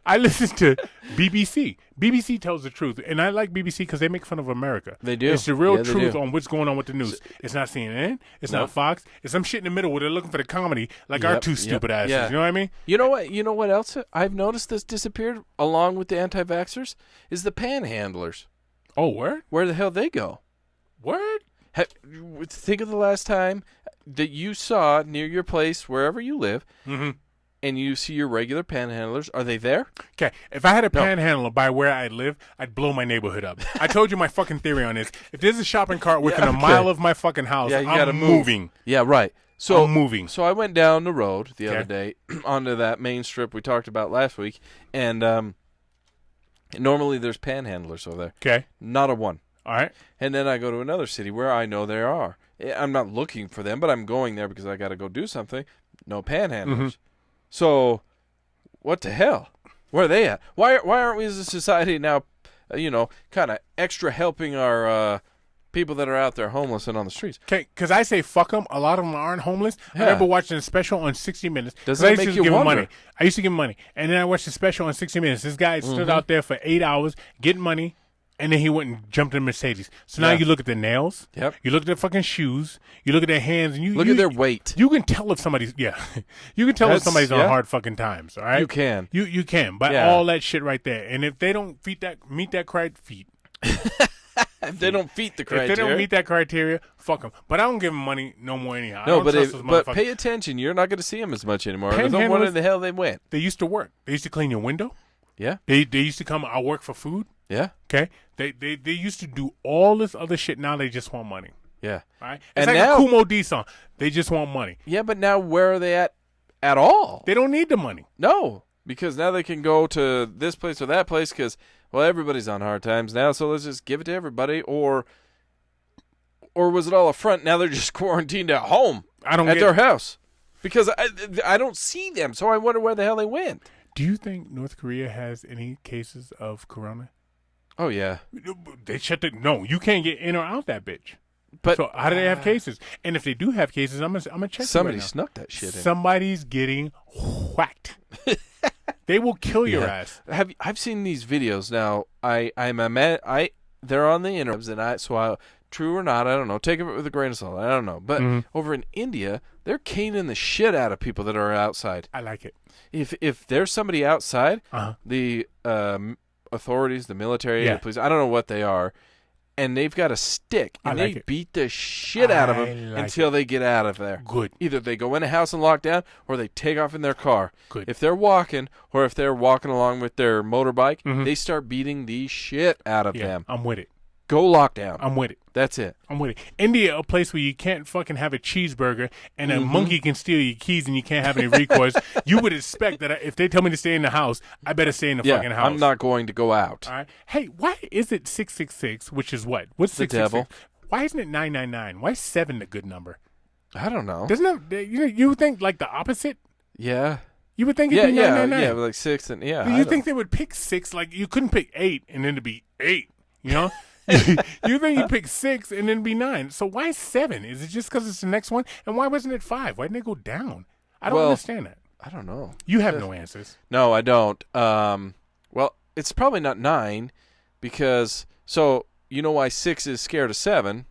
I listen to BBC. BBC tells the truth, and I like BBC because they make fun of America. They do. It's the real Yeah, they truth do. on what's going on with the news. It's not CNN. It's Nope. not Fox. It's some shit in the middle where they're looking for the comedy, like our Yep, two yep, stupid asses. yeah. You know what I mean? You know what? You know what else I've noticed that's disappeared along with the anti-vaxxers is the panhandlers. Oh, word? Where the hell they go? Word? Think of the last time that you saw near your place, wherever you live, and you see your regular panhandlers. Are they there? Okay, if I had a panhandler by where I live, I'd blow my neighborhood up. I told you my fucking theory on this. If there's a shopping cart within a mile of my fucking house, Yeah, you gotta I'm move. moving. Yeah, right. So I'm moving. So I went down the road the other Okay. day onto that main strip we talked about last week, and normally there's panhandlers over there. Okay. Not a one. All right. And then I go to another city where I know there are. I'm not looking for them, but I'm going there because I got to go do something. No panhandlers. So, what the hell? Where are they at? Why aren't we as a society now, kind of extra helping our people that are out there homeless and on the streets? Okay, because I say fuck them. A lot of them aren't homeless. Yeah. I remember watching a special on 60 Minutes. Doesn't 'cause I it used make to you give him wonder? money. I used to give him money. And then I watched a special on 60 Minutes. This guy stood out there for 8 hours getting money, and then he went and jumped in a Mercedes. So now Yeah. you look at their nails. Yep. You look at their fucking shoes. You look at their hands. And you Look at their weight. You can tell if somebody's, you can tell if That's- somebody's on yeah. hard fucking times, all right? You can. You can, by Yeah. all that shit right there. And if they don't meet that criteria, If they don't meet the criteria. if they don't meet that criteria, fuck them. But I don't give them money no more anyhow. I No, don't but trust those but motherfuckers. pay attention. You're not going to see them as much anymore. I don't know where Panhandlers- the hell they went. They used to work. They used to clean your window. Yeah, They used to come. I work for food. yeah, Okay. They used to do all this other shit. Now they just want money. yeah. All right. It's And like now- a Kumo D song. They just want money. Yeah, but now where are they at all? They don't need the money. No, because now they can go to this place or that place because, well, everybody's on hard times now, so let's just give it to everybody. Or was it all a front? Now they're just quarantined at home I don't at get their it. house because I don't see them, so I wonder where the hell they went. Do you think North Korea has any cases of corona? Oh, yeah. They shut the no. You can't get in or out that bitch. But So how do they have cases? And if they do have cases, I'm gonna check. somebody it right now. snuck that shit in. Somebody's getting whacked. They will kill your Yeah. ass. I've seen these videos now. They're on the internet, and true or not, I don't know. Take it with a grain of salt. I don't know. But over in India, they're caning the shit out of people that are outside. I like it. If there's somebody outside, Uh-huh. the authorities, the military, Yeah. the police, I don't know what they are, and they've got a stick, and I like they it. beat the shit out of I them like until they get out of there. Good. Either they go in a house and lock down, or they take off in their car. Good. If they're walking, or if they're walking along with their motorbike, Mhm. they start beating the shit out of Yeah, them. I'm with it. Go lock down. I'm with it. That's it. I'm with it. India, a place where you can't fucking have a cheeseburger and a monkey can steal your keys and you can't have any recourse. You would expect that if they tell me to stay in the house, I better stay in the fucking house. I'm not going to go out. All right. Hey, why is it 666? Which is what? What's The 666? devil. Why isn't it 999? Why is 7 the good number? I don't know. Doesn't it? You would think like the opposite. Yeah. You would think it'd Yeah, be 999. yeah, like 6 and yeah. You think they would pick 6? Like you couldn't pick 8 and then to be 8. You know. You think you pick 6 and then be 9. So why 7? Is it just because it's the next one? And why wasn't it 5? Why didn't it go down? I don't Well, understand that. I don't know. You have no answers. No, I don't. Well, it's probably not 9 because you know why 6 is scared of 7?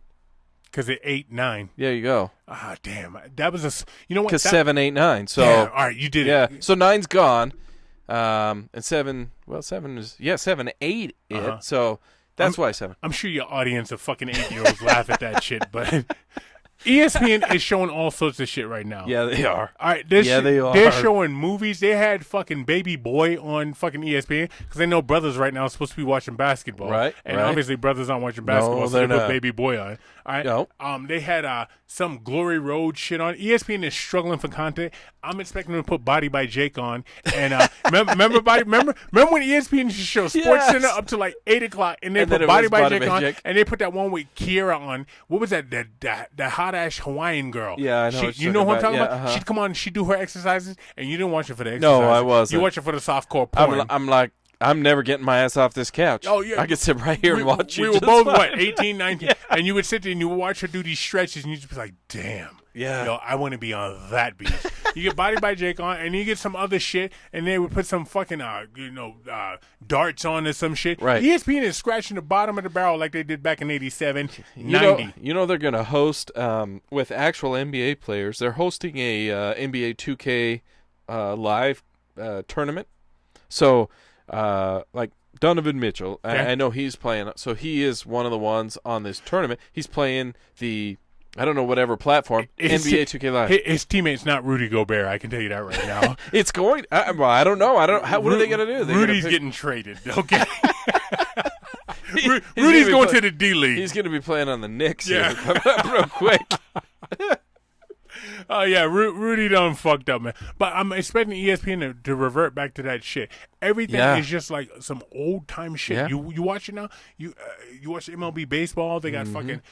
Because it 8, 9. There you go. Ah, damn. That was you know what? Because That- 7, 8, 9. So Yeah, all right, you did yeah. it. So 9's gone. And 7. Well, 7 is 7, 8. Uh-huh. So that's why 7. I'm sure your audience of fucking 8-year-olds laugh at that shit, but ESPN is showing all sorts of shit right now. Yeah, they are. All right, Yeah, they are. They're showing movies. They had fucking Baby Boy on fucking ESPN because they know brothers right now are supposed to be watching basketball, Right, And right. obviously brothers aren't watching basketball, so they they're put not. Baby Boy on. All right, No. They had some Glory Road shit on. ESPN is struggling for content. I'm expecting them to put Body by Jake on. And remember when ESPN used to show Sports Yes. Center up to like 8:00, and they And then put it Body was by Body Jake by on, Jake. and they put that one with Kiera on. What was that? That hot ass Hawaiian girl. Yeah, I know what You you're know what I'm talking talking about. about? Yeah, She'd come on, and she'd do her exercises, and you didn't watch it for the exercises. No, I wasn't. You watch it for the softcore porn. I'm like, I'm never getting my ass off this couch. Oh, yeah. I could sit right here and watch you. We were just both, fine. 18, 19, and you would sit there and you would watch her do these stretches, and you'd just be like, damn. Yeah. Yo, I want to be on that beach. You get Body by Jake on, and you get some other shit, and they would put some fucking, darts on or some shit. Right. ESPN is scratching the bottom of the barrel like they did back in 87, You 90. know they're going to host with actual NBA players. They're hosting a NBA 2K live tournament. So, like Donovan Mitchell, I know he's playing. So he is one of the ones on this tournament. He's playing the, I don't know, whatever platform, NBA 2K Live. His teammate's not Rudy Gobert. I can tell you that right now. It's going. Well, I don't know. What are they going to do? Rudy's getting traded. Okay. He's Rudy's gonna going be to the D League. He's going to be playing on the Knicks. Yeah. Here. Coming up real quick. Oh, yeah, Rudy done fucked up, man. But I'm expecting ESPN to revert back to that shit. Everything is just like some old-time shit. Yeah. You watch it now? You watch MLB baseball? They got fucking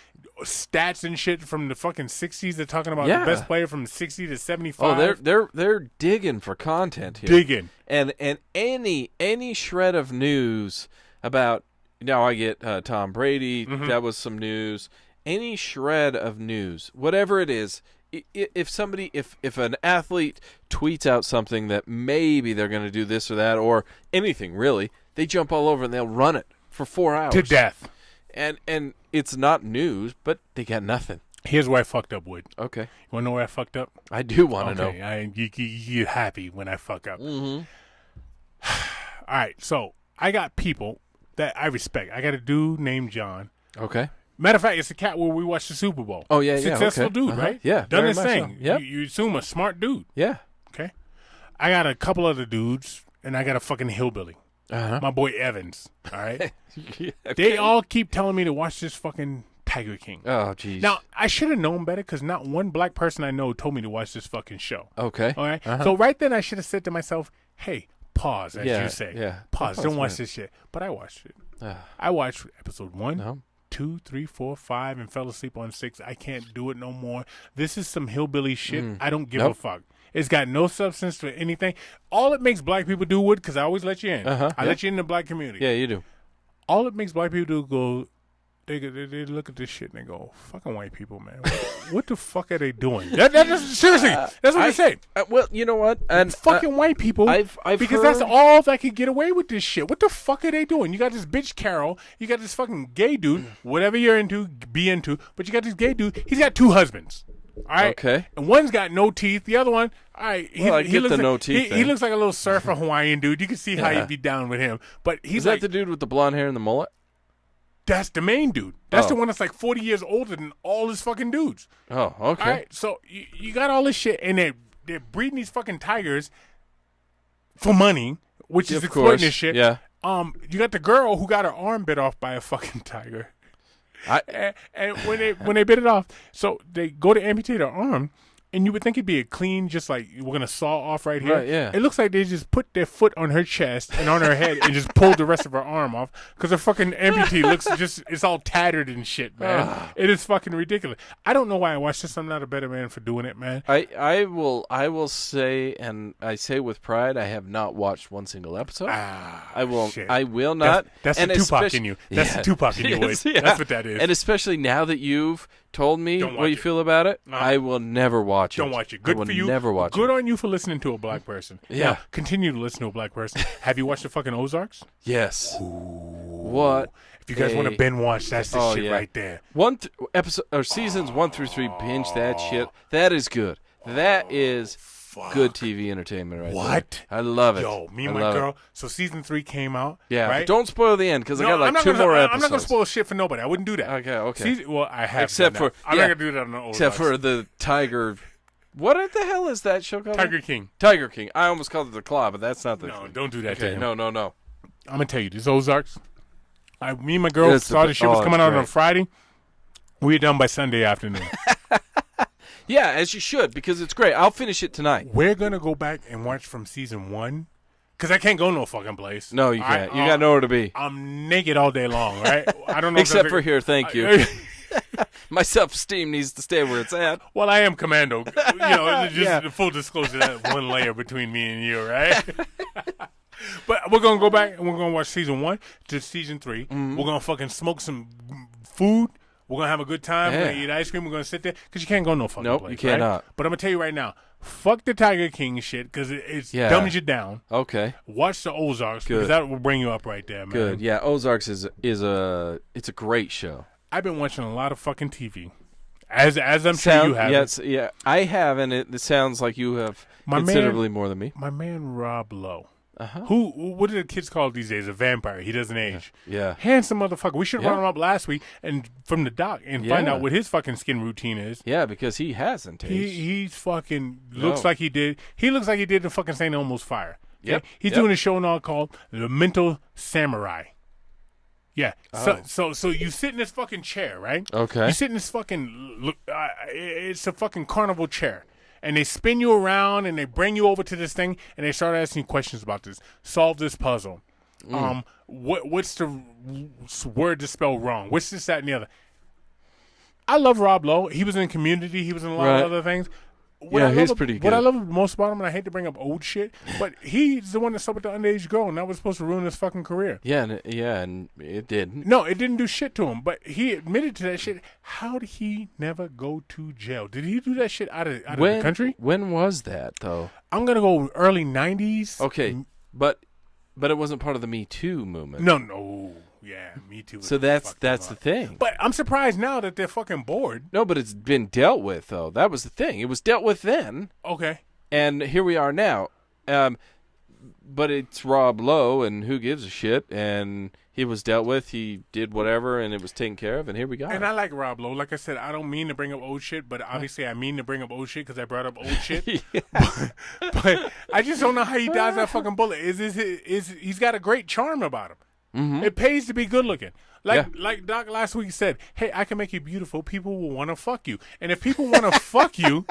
stats and shit from the fucking 60s. They're talking about the best player from 60 to 75. Oh, they're digging for content here. Digging. And any shred of news about, now I get Tom Brady, that was some news. Any shred of news, whatever it is, if an athlete tweets out something that maybe they're going to do this or that or anything really, they jump all over and they'll run it for 4 hours To death. And it's not news, but they got nothing. Here's where I fucked up, Wood. Okay, You want to know where I fucked up? I do want to know. You happy when I fuck up. Mm-hmm. All right, so I got people that I respect. I got a dude named John. Okay. Matter of fact, it's a cat where we watched the Super Bowl. Oh, yeah, Successful okay. dude, right? Yeah, Done very his much thing. so. Yep. You assume a smart dude. Yeah. Okay. I got a couple other dudes, and I got a fucking hillbilly. Uh-huh. My boy Evans. All right. Yeah, They all keep telling me to watch this fucking Tiger King. Oh, jeez. Now, I should have known better because not one black person I know told me to watch this fucking show. Okay. All right. Uh-huh. So right then, I should have said to myself, "Hey, pause," as Yeah, you say. yeah. Pause. Pause, Don't watch man. this shit. But I watched it. Ah, I watched episode 1, no. 2, 3, 4, 5, and fell asleep on 6. I can't do it no more. This is some hillbilly shit. I don't give a Nope. fuck. It's got no substance to anything. All it makes black people do, Wood, because I always let you in. Uh-huh, I yeah. let you in the black community. Yeah, you do. All it makes black people do go, they look at this shit and they go, fucking white people, man. What the fuck are they doing? Seriously, that's what they say. Well, you know what? And Fucking white people. I've because heard, that's all that can get away with this shit. What the fuck are they doing? You got this bitch Carol. You got this fucking gay dude. Whatever you're into, be into. But you got this gay dude. He's got 2 husbands. All right. Okay. And one's got no teeth. The other one, all right. Well, I get looks the like, no teeth He thing. looks like a little surfer Hawaiian dude. You can see how Yeah. you'd be down with him. But he's Is like, that the dude with the blonde hair and the mullet? that's the main dude. That's Oh. the one that's like 40 years older than all his fucking dudes. Oh, okay. All right, so you got all this shit, and they're breeding these fucking tigers for money, which is Of exploiting course. this shit. Yeah. You got the girl who got her arm bit off by a fucking tiger, and when they bit it off, so they go to amputate her arm. And you would think it'd be a clean, just like we're gonna saw off right here. Right, yeah. It looks like they just put their foot on her chest and on her head and just pulled the rest of her arm off because her fucking amputee looks it's all tattered and shit, man. It is fucking ridiculous. I don't know why I watched this. I'm not a better man for doing it, man. I will say, and I say with pride, I have not watched one single episode. I will. shit. I will not. That's and the Tupac especially- in you. That's Yeah. the Tupac in you, Yes, Wade. yeah. That's what that is. And especially now that you've told me Don't what watch you it. feel about it, I will never watch it. Don't watch it. Good I will for you. Never watch Good it. on you for listening to a black person. Yeah. Now, continue to listen to a black person. Have you watched the fucking Ozarks? Yes. What? If you guys want to binge watch, that's the Oh, shit yeah. right there. Episode or seasons 1 through 3. Binge that shit. That is good. That is good TV entertainment right What? there. I love it. Yo, me I and my love girl. it. So season 3 came out. Yeah. right? But don't spoil the end because I No, got like I'm not 2 gonna, more I'm episodes. not gonna spoil shit for nobody. I wouldn't do that. Okay. Well, I have. Except done that. for- I'm yeah. not gonna do that on the Ozarks. Except for the Tiger. What the hell is that show called? Tiger King. Tiger King. I almost called it The Claw, but that's not the. No, don't do that to Okay. him. No. I'm gonna tell you this Ozarks. Me and my girl It's saw the shit was it's coming out on great. Friday. We were done by Sunday afternoon. Yeah, as you should because it's great. I'll finish it tonight. We're gonna go back and watch from season 1 because I can't go no fucking place. No, you All right? can't. You got nowhere to be. I'm naked all day long, right? I don't know. Except if for here. Thank you. My self-esteem needs to stay where it's at. Well, I am commando. You know, just Yeah. full disclosure, that one layer between me and you, right? But we're gonna go back and we're gonna watch season 1 to season 3. Mm-hmm. We're gonna fucking smoke some food. We're gonna have a good time. We're Yeah. gonna eat ice cream. We're gonna sit there because you can't go no fucking Nope, place. you cannot. Right? But I'm gonna tell you right now, fuck the Tiger King shit because it's Yeah. dumbs you down. Okay. Watch the Ozarks Good. because that will bring you up right there, man. Good. Yeah, Ozarks is it's a great show. I've been watching a lot of fucking TV, as I'm sure you have. Yes, yeah, I have, and it sounds like you have considerably more than me. My man Rob Lowe. Uh-huh. What do the kids call it these days? A vampire. He doesn't age. Yeah. Handsome motherfucker. We should have Yeah. run him up last week and from the doc and find Yeah. out what his fucking skin routine is. Yeah, because he hasn't aged. He's fucking looks No. like he did. He looks like he did the fucking St. Elmo's Fire. Okay? Yep. He's Yep. doing a show now called The Mental Samurai. Yeah. So you sit in this fucking chair, right? Okay. You sit in this fucking it's a fucking carnival chair. And they spin you around and they bring you over to this thing and they start asking you questions about this. Solve this puzzle. What's the word to spell wrong? What's this, that, and the other? I love Rob Lowe. He was in Community. He was in a lot Right. of other things. He's pretty good. What I love most about him, and I hate to bring up old shit, but he's the one that slept with the underage girl, and that was supposed to ruin his fucking career. Yeah, and it didn't. No, it didn't do shit to him, but he admitted to that shit. How did he never go to jail? Did he do that shit out of the country? When was that though? I'm gonna go early 90s. Okay, but it wasn't part of the Me Too movement. No. Yeah, Me Too. So that's the thing. But I'm surprised now that they're fucking bored. No, but it's been dealt with though. That was the thing. It was dealt with then, Okay. and here we are now. But it's Rob Lowe, and who gives a shit? And he was dealt with. He did whatever, and it was taken care of. And here we go. And I like Rob Lowe. Like I said, I don't mean to bring up old shit, but obviously I mean to bring up old shit because I brought up old shit. But I just don't know how he dodged that fucking bullet. He's got a great charm about him. Mm-hmm. It pays to be good looking. Like Doc last week said, hey, I can make you beautiful. People will want to fuck you. And if people want to fuck you,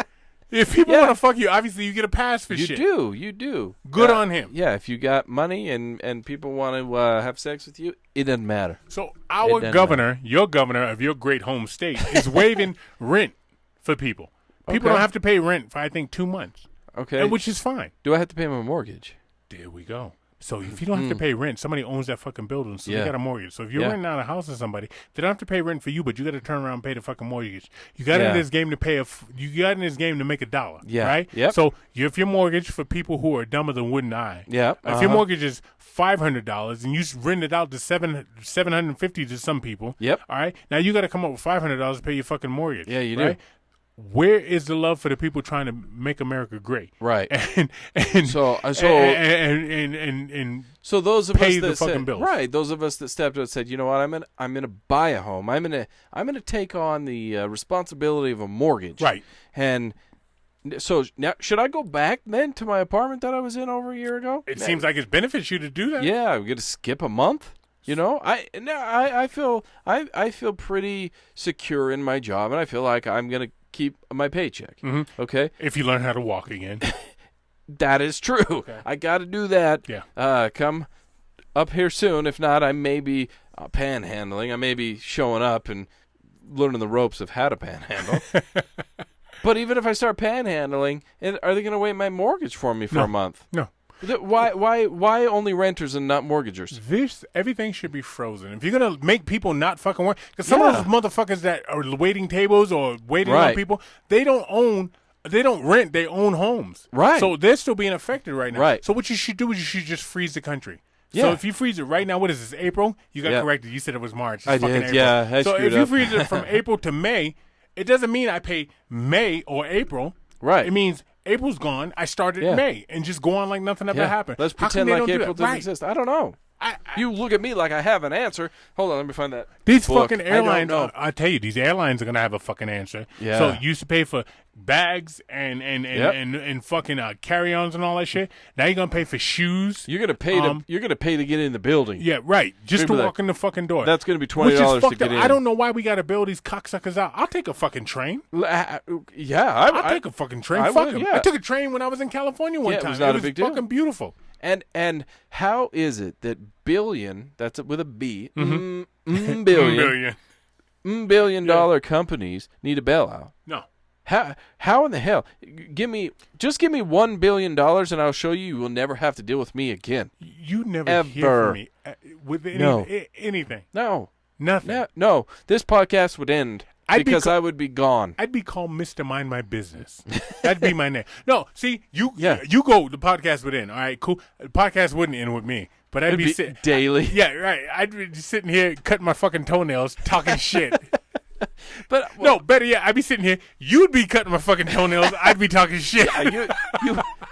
want to fuck you, obviously you get a pass for shit. You do. Good on him. Yeah, if you got money and people want to have sex with you, it doesn't matter. So our governor, your governor of your great home state, is waiving rent for people. People don't have to pay rent for, I think, 2 months. Okay. Which is fine. Do I have to pay my mortgage? There we go. So if you don't have to pay rent, somebody owns that fucking building, so they got a mortgage. So if you're renting out a house to somebody, they don't have to pay rent for you, but you got to turn around and pay the fucking mortgage. You got in this game to you got in this game to make $1. Yeah. Right. Yep. So if your mortgage, for people who are dumber than wooden eye, if your mortgage is $500 and you rent it out to $750 to some people, all right. Now you got to come up with $500 to pay your fucking mortgage. Yeah, you right? do. Where is the love for the people trying to make America great? Right. And so those of pay us the that fucking said, bills. right, those of us that stepped out and said, you know what, I'm gonna buy a home. I'm gonna take on the responsibility of a mortgage. Right. And so now, should I go back then to my apartment that I was in over a year ago? It seems like it benefits you to do that. Yeah, I'm gonna skip a month. You know, I feel pretty secure in my job, and I feel like I'm gonna keep my paycheck. Mm-hmm. Okay. If you learn how to walk again. That is true. Okay. I got to do that. Yeah. Come up here soon. If not, I may be panhandling. I may be showing up and learning the ropes of how to panhandle. But even if I start panhandling, are they going to waive my mortgage for me for a month? No. Why only renters and not mortgagers? Everything should be frozen. If you're gonna make people not fucking work, because some of those motherfuckers that are waiting tables or waiting on people, they don't rent, they own homes. Right. So they're still being affected right now. Right. So what you should do is you should just freeze the country. Yeah. So if you freeze it right now, what is this, April? You got corrected. You said it was March. It's I fucking did. April. Yeah. I so screwed if you up. freeze it from April to May, it doesn't mean I pay May or April. Right. It means April's gone. I started May and just go on like nothing ever happened. Let's How come pretend they like don't do April that? didn't exist. I don't know. You look at me like I have an answer. Hold on, let me find that. These book. fucking I don't airlines, know. I tell you, these airlines are gonna have a fucking answer. Yeah. So you used to pay for bags and fucking carry-ons and all that shit. Now you're gonna pay for shoes. You're gonna pay to get in the building. Yeah, right. Just to Maybe walk in the fucking door. That's gonna be Which is $20 to fucked get up. in. I don't know why we gotta bail these cocksuckers out. I'll take a fucking train. Yeah, I'll take a fucking train. I Fuck would, them. yeah. I took a train when I was in California one Yeah, it time. was not a big deal. fucking beautiful. And how is it that billion, that's with a B, Mm-hmm. billion dollar companies need a bailout? No. How in the hell? Give me $1 billion and I'll show you will never have to deal with me again. You never Ever. hear from me with No. anything. No. Nothing. No. This podcast would end I'd be because co- I would be gone. I'd be called Mr. Mind My Business. That'd be my name. No, see, you Yeah. you go, the podcast would end. All right, cool. The podcast wouldn't end with me. But I'd It'd be be sitting daily. Yeah, right. I'd be just sitting here cutting my fucking toenails, talking shit. But No, better yet, I'd be sitting here. You'd be cutting my fucking toenails. I'd be talking shit.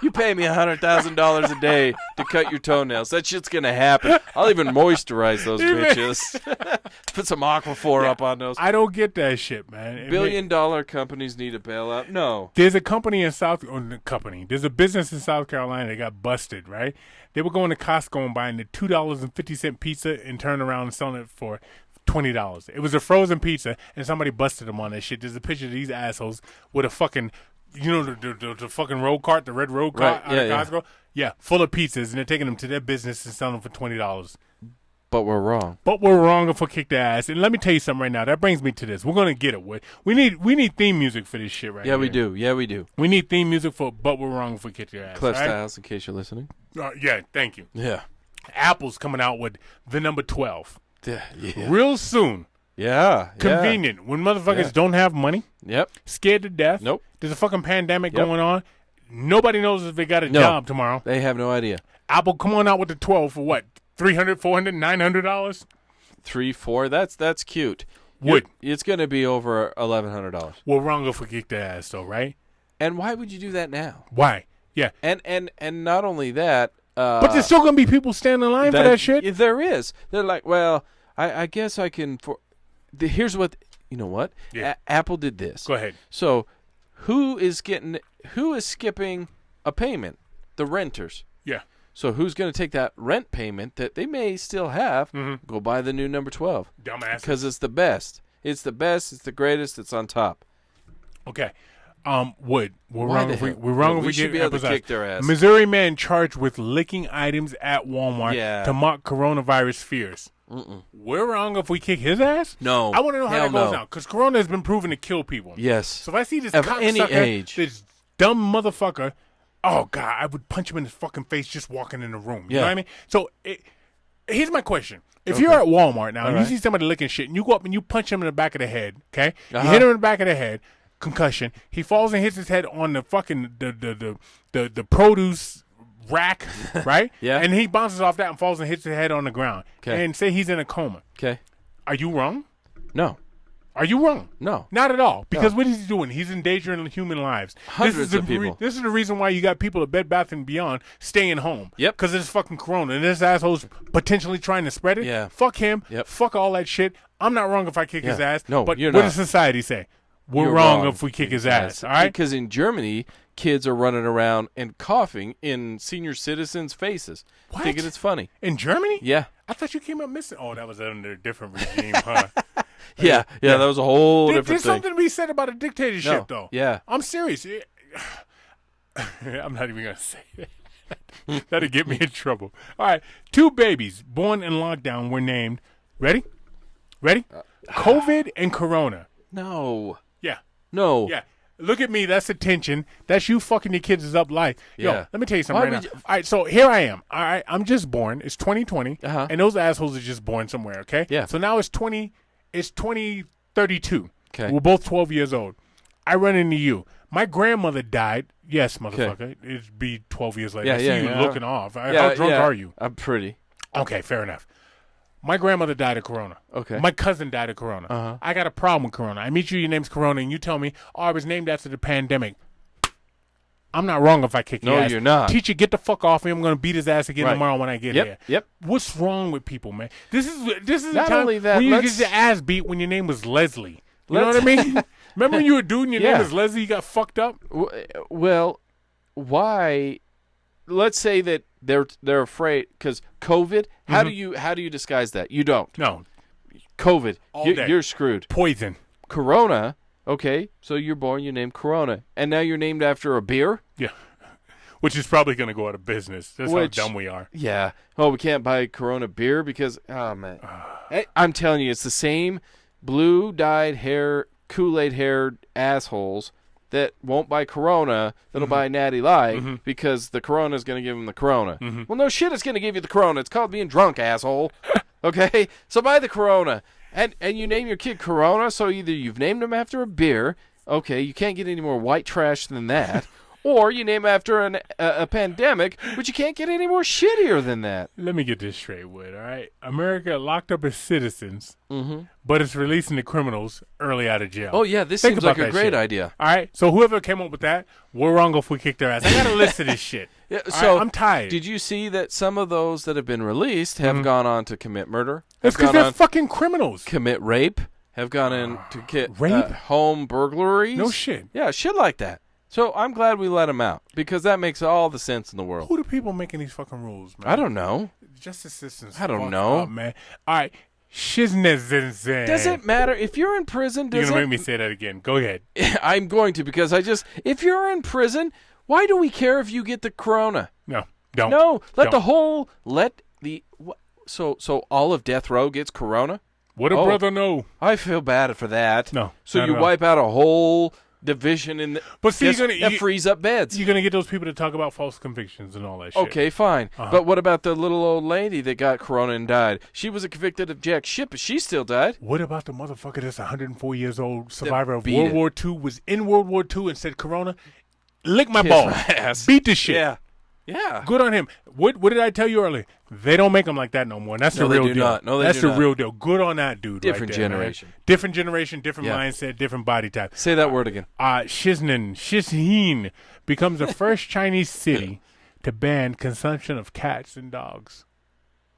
you pay me $100,000 a day to cut your toenails. That shit's gonna happen. I'll even moisturize those bitches. Put some Aquaphor up on those. I don't get that shit, man. $1 billion companies need a bailout. No. There's a company in There's a business in South Carolina that got busted, right? They were going to Costco and buying the $2.50 pizza and turning around and selling it for $20. It was a frozen pizza, and somebody busted them on that shit. There's a picture of these assholes with a fucking, the fucking road cart, the red road cart Right, out of Costco. Yeah, full of pizzas, and they're taking them to their business and selling them for $20. But we're wrong. But we're wrong if we kick their ass. And let me tell you something right now. That brings me to this. We're gonna get it. We need theme music for this shit right Yeah, here. we do. Yeah, we do. We need theme music for But We're Wrong if we kick their ass. Cliff all right? Styles, in case you're listening. Yeah, thank you. Yeah. Apple's coming out with the number 12 Yeah. real soon. Yeah. Convenient when motherfuckers Yeah. don't have money, Yep. scared to death. Nope. There's a fucking pandemic Yep. going on. Nobody knows if they got a No. job tomorrow. They have no idea. Apple, come on out with the 12 for what? $300, $400, $900? 3, 4. That's cute. Would. It's going to be over $1,100. We're wrong if we kick their ass, though, right? And why would you do that now? Why? Yeah. And not only that, But there's still going to be people standing in line for that shit. There is. They're like, well, I guess I can. Here's what you know. What Yeah. Apple did this. Go ahead. So, who is skipping a payment? The renters. Yeah. So who's going to take that rent payment that they may still have? Go buy the new number 12 Dumbass. because it's the best. It's the best. It's the greatest. It's on top. Okay. We're Why wrong the if we hell? we're wrong Yeah, if we we should get be able to Apple's kick ass. their ass. Missouri man charged with licking items at Walmart Yeah. to mock coronavirus fears. We're wrong if we kick his ass? No. I want to know how Hell that goes no. now because corona has been proven to kill people. Yes. So if I see this Of cocksucker, any age. this dumb motherfucker, oh God, I would punch him in his fucking face just walking in the room. You know Yeah. what I mean? So here's my question. If you're at Walmart now and right. you see somebody licking shit and you go up and you punch him in the back of the head, okay? You Uh-huh. hit him in the back of the head, concussion. He falls and hits his head on the fucking the produce rack, right? Yeah. And he bounces off that and falls and hits his head on the ground. 'Kay. And say he's in a coma. Okay. Are you wrong? No. Are you wrong? No. Not at all. Because what is he doing? He's endangering human lives. Hundreds of people. This is the reason why you got people at Bed Bath & Beyond staying home. Yep. Because it's fucking corona. And this asshole's potentially trying to spread it. Yeah. Fuck him. Yep. Fuck all that shit. I'm not wrong if I kick his Yeah. ass. No, but you're what not. does society say? We're You're wrong if we kick his ass. Yes. All right? Because in Germany, kids are running around and coughing in senior citizens' faces, What? thinking it's funny. In Germany? Yeah. I thought you came up missing. Oh, that was under a different regime, huh? Yeah. That was a whole There's different thing. something to be said about a dictatorship, No. though. Yeah. I'm serious. I'm not even going to say it. That'll get me in trouble. All right. 2 babies born in lockdown were named, ready? COVID and Corona. No. Yeah. No. Yeah. Look at me. That's attention. That's you fucking your kids up life. Yo, Yeah. let me tell you something Why right now. would you- All right, so here I am. All right, I'm just born. It's 2020, Uh-huh. and those assholes are just born somewhere, okay? Yeah. So now it's 2032. Okay. We're both 12 years old. I run into you. My grandmother died. Yes, motherfucker. It'd be 12 years later. Yeah, I see yeah, you yeah. looking off. How drunk are you? I'm pretty. Okay, fair enough. My grandmother died of corona. Okay. My cousin died of corona. Uh-huh. I got a problem with corona. I meet you, your name's Corona, and you tell me, oh, I was named after the pandemic. I'm not wrong if I kick your No, ass. you're not. Teacher, get the fuck off me. I'm going to beat his ass again Right. tomorrow when I get Yep, here. yep. What's wrong with people, man? This is the Not time only that, when you let's- get your ass beat when your name was Leslie. You know Let's- what I mean? Remember when you were a dude and your Yeah. name was Leslie, you got fucked up? Well, why? Let's say that they're afraid because COVID. How do you disguise that? You don't. No. COVID. All day. You're screwed. Poison. Corona. Okay, so you're born. You're named Corona, and now you're named after a beer. Yeah. Which is probably going to go out of business. That's Which- how dumb we are. Yeah. Oh, we can't buy Corona beer because man, I'm telling you, it's the same blue dyed hair, Kool-Aid haired assholes that won't buy Corona that'll buy Natty Light because the Corona is going to give him the Corona. Well, no shit, it's going to give you the Corona. It's called being drunk, asshole. Okay, so buy the Corona, and you name your kid Corona. So either you've named him after a beer. Okay, you can't get any more white trash than that. Or you name after a pandemic, but you can't get any more shittier than that. Let me get this straight, Wood, all right? America locked up its citizens, but it's releasing the criminals early out of jail. Oh, yeah, this Think seems like about a that great shit. idea. All right? So whoever came up with that, we're wrong if we kick their ass. I got a list of this shit. Yeah, All so right? I'm tired. Did you see that some of those that have been released have gone on to commit murder? It's Have because gone they're on fucking criminals. commit rape? Have gone in to get Rape? home burglaries? No shit. Yeah, shit like that. So I'm glad we let them out because that makes all the sense in the world. Who the people making these fucking rules, man? I don't know. Justice systems. I don't fucked know. up, man. All right. Shiznezin. Does it matter if you're in prison? You're Does going to it? make me say that again. Go ahead. I'm going to because if you're in prison, why do we care if you get the Corona? No. Don't. No, Don't. So all of death row gets Corona? What a brother know. I feel bad for that. No, So not you at all. wipe out a whole division in the But see, that frees up beds. You're going to get those people to talk about false convictions and all that shit. Okay, fine. But what about the little old lady that got Corona and died? She was convicted of jack shit, but she still died. What about the motherfucker that's 104 years old, survivor of beat World it. War II, was in World War II and said, Corona, lick my Kiss balls. my ass. Beat the shit. Yeah. Yeah. Good on him. What did I tell you earlier? They don't make them like that no more. And that's No, the they real do deal. not. No, they that's do the not. real deal. Good on that dude. Different right there, generation. Man. Different generation, different Yeah. mindset, different body type. Say that word again. Shizhen becomes the first Chinese city to ban consumption of cats and dogs.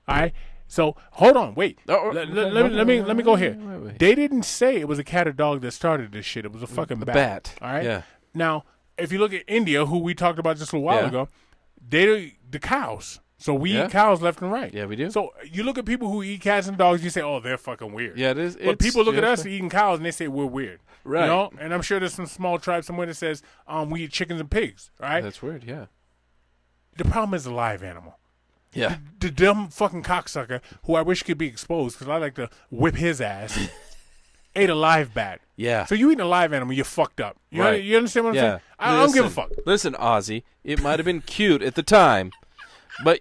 All right? So, hold on. Wait. Let me go here. Wait. They didn't say it was a cat or dog that started this shit. It was a fucking bat. All right? Yeah. Now, if you look at India, who we talked about just a little while Yeah. ago, they the cows. So we Yeah. eat cows left and right. Yeah, we do. So you look at people who eat cats and dogs, you say, oh, they're fucking weird. Yeah, it is. But people look at us eating cows and they say we're weird. Right. You know? And I'm sure there's some small tribe somewhere that says we eat chickens and pigs. Right? That's weird, yeah. The problem is the live animal. Yeah. The dumb fucking cocksucker who I wish could be exposed because I like to whip his ass ate a live bat. Yeah. So you eating a live animal, you're fucked up. Right. You understand what I'm Yeah. saying? I don't give a fuck. Listen, Ozzy, it might have been cute at the time, but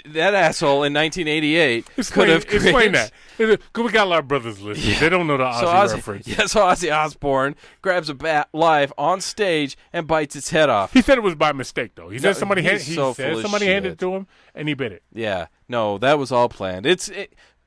that asshole in 1988 could have Explain that. Because we got a lot of brothers listening. They don't know the Ozzy reference. So Ozzy Osbourne grabs a bat live on stage and bites its head off. He said it was by mistake, though. He said No, somebody, he's so full of handed it shit. to him, and he bit it. Yeah. No, that was all planned.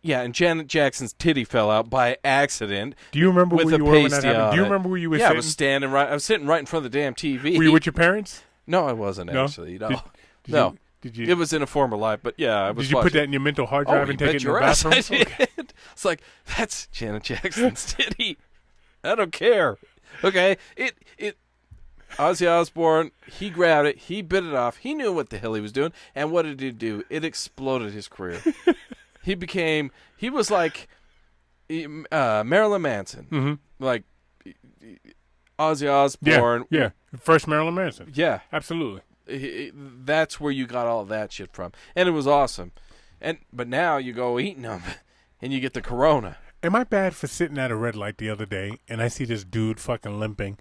Yeah, and Janet Jackson's titty fell out by accident. Do you remember with where the you were when that pasty happened? on Do you it. remember where you were Yeah, sitting? I was sitting right in front of the damn TV. Were you with your parents? No, I wasn't No? actually. No. Did No. Did you? It was in a former life, but yeah, I was Did you put watching. that in your mental hard Oh, drive you and take bet it in the your ass bathroom? I did. It's like, that's Janet Jackson's titty. I don't care. Okay, Ozzy Osbourne, he grabbed it, he bit it off, he knew what the hell he was doing, and what did it do? It exploded his career. He was like Marilyn Manson. Mm-hmm. Like Ozzy Osbourne. Yeah. First Marilyn Manson. Yeah. Absolutely. That's where you got all that shit from, and it was awesome. But now you go eating them, and you get the Corona. Am I bad for sitting at a red light the other day and I see this dude fucking limping?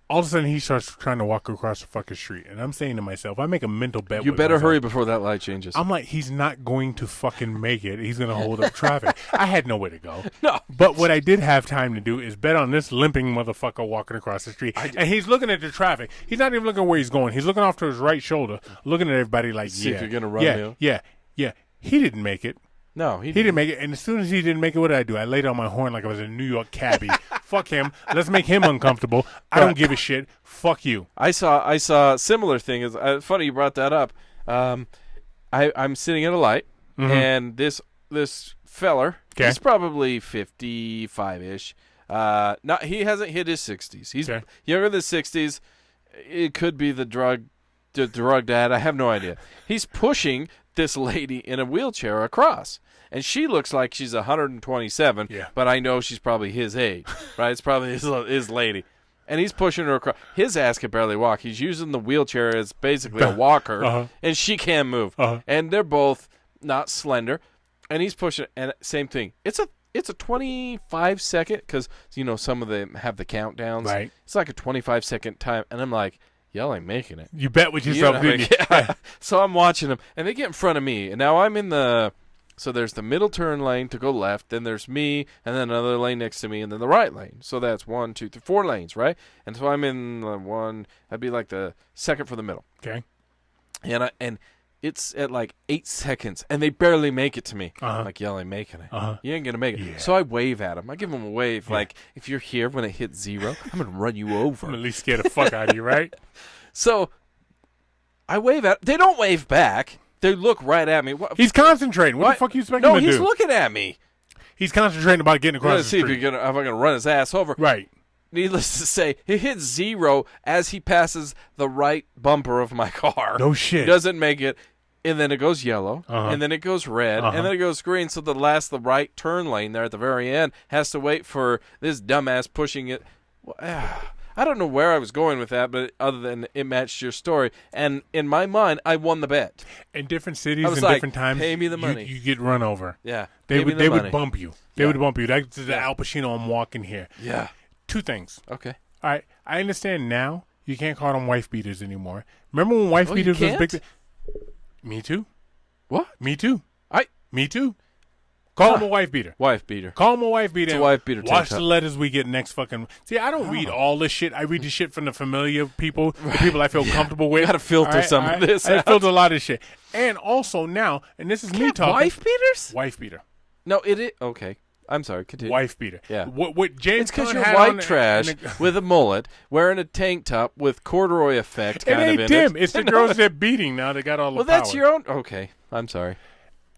All of a sudden he starts trying to walk across the fucking street, and I'm saying to myself, I make a mental bet. You with better myself. hurry before that light changes. I'm like, he's not going to fucking make it. He's going to hold up traffic. I had nowhere to go. No. But what I did have time to do is bet on this limping motherfucker walking across the street. And he's looking at the traffic. He's not even looking where he's going. He's looking off to his right shoulder, looking at everybody like, See yeah. if you're gonna run me. Yeah. He didn't make it. No, He didn't make it. And as soon as he didn't make it, what did I do? I laid on my horn like I was a New York cabbie. Fuck him. Let's make him uncomfortable. I don't give a shit. Fuck you. I saw a similar thing. It's funny you brought that up. I'm sitting at a light, and this feller, he's probably 55-ish. He hasn't hit his 60s. He's younger than 60s. It could be the drug dad. I have no idea. He's pushing this lady in a wheelchair across, and she looks like she's 127. Yeah. But I know she's probably his age, right? It's probably his lady. And he's pushing her across. His ass can barely walk. He's using the wheelchair as basically a walker, and she can't move. And they're both not slender. And he's pushing. And same thing. It's it's a 25-second, because, some of them have the countdowns. Right. It's like a 25-second time, and I'm like, y'all ain't making it. You bet with yourself, didn't you? Yeah. So I'm watching them, and they get in front of me, and now I'm in so there's the middle turn lane to go left, then there's me, and then another lane next to me, and then the right lane. So that's 1, 2, 3, 4 lanes, right? And so I'm in the one, I'd be like the second from the middle. Okay. And it's at like 8 seconds, and they barely make it to me. Uh-huh. I'm like, y'all ain't making it. Uh-huh. You ain't going to make it. Yeah. So I wave at them. I give them a wave. Yeah. Like, if you're here when it hits 0, I'm going to run you over. I'm at least scare the fuck out of you, right? So I wave at them. They don't wave back. They look right at me. He's concentrating. What the fuck you expect him to do? No, he's looking at me. He's concentrating about getting across the street. See if I'm going to run his ass over. Right. Needless to say, he hits 0 as he passes the right bumper of my car. No shit. He doesn't make it. And then it goes yellow, and then it goes red, and then it goes green. So the right turn lane there at the very end has to wait for this dumbass pushing it. I don't know where I was going with that, but other than it matched your story. And in my mind, I won the bet. In different cities and like, different times, pay me the money. You get run over. Yeah, they would bump you. They would bump you. That's the Al Pacino I'm walking here. Yeah. 2 things. Okay. All right. I understand now you can't call them wife beaters anymore. Remember when wife beaters was big? Me too. What? Me too. Me too. Call him a wife beater. Wife beater. Call him a wife beater. It's a wife beater. Watch the letters we get next fucking. See, I don't read all this shit. I read the shit from the familiar people, the people I feel comfortable with. You got to filter some of this. I filter a lot of shit. And also now, and this is me talking. Wife beaters? Wife beater. No, it is. Okay. I'm sorry. Continue. Wife beater. Yeah. What James It's because Gunn you're had white on trash with a mullet, wearing a tank top with corduroy effect It kind ain't of in Tim. it. It's the girls they're beating now. They got all the Well, power. that's your own. Okay. I'm sorry.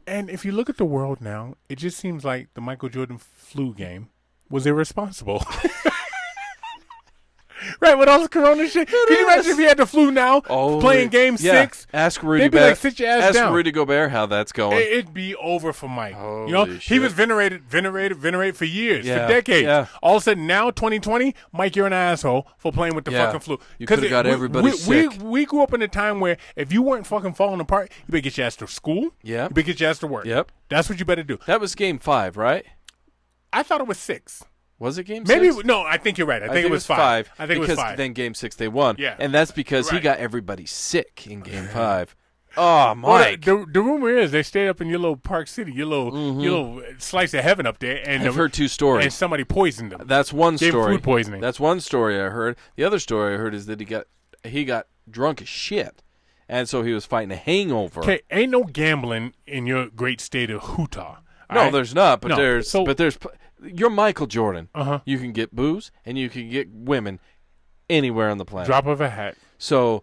And if you look at the world now, it just seems like the Michael Jordan flu game was irresponsible. Right, with all this corona shit. Can you imagine if he had the flu now, playing game 6? Ask Rudy. They'd be like, sit your ass down. Ask Rudy Gobert how that's going. It'd be over for Mike. Holy He was venerated for years, Yeah, for decades. yeah. All of a sudden, now 2020, Mike, you're an asshole for playing with the fucking flu. You could have got everybody sick. We grew up in a time where if you weren't fucking falling apart, you better get your ass to school. Yeah. You better get your ass to work. Yep. That's what you better do. That was game 5, right? I thought it was 6. Was it game 6? Maybe no. I think you're right. I think it was 5. I think it was 5. Because then game 6 they won. Yeah. And that's because he Right. got everybody sick in game 5. Oh, Mike. Well, the rumor is they stayed up in your little Park City, your little slice of heaven up there, and I've heard 2 stories. and somebody poisoned them. That's one Gave story. food poisoning. That's one story I heard. The other story I heard is that he got drunk as shit, and so he was fighting a hangover. Okay, ain't no gambling in your great state of Utah. No, all right? there's not. But No. there's. You're Michael Jordan. Uh-huh. You can get booze and you can get women anywhere on the planet. Drop of a hat. So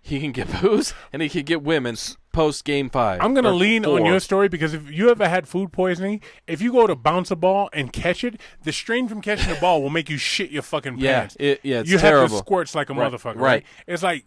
he can get booze and he can get women post game 5. I'm gonna lean 4. on your story because if you ever had food poisoning, if you go to bounce a ball and catch it, the strain from catching the ball will make you shit your fucking pants. It's you terrible. have the squirts like a Right, motherfucker. right. It's like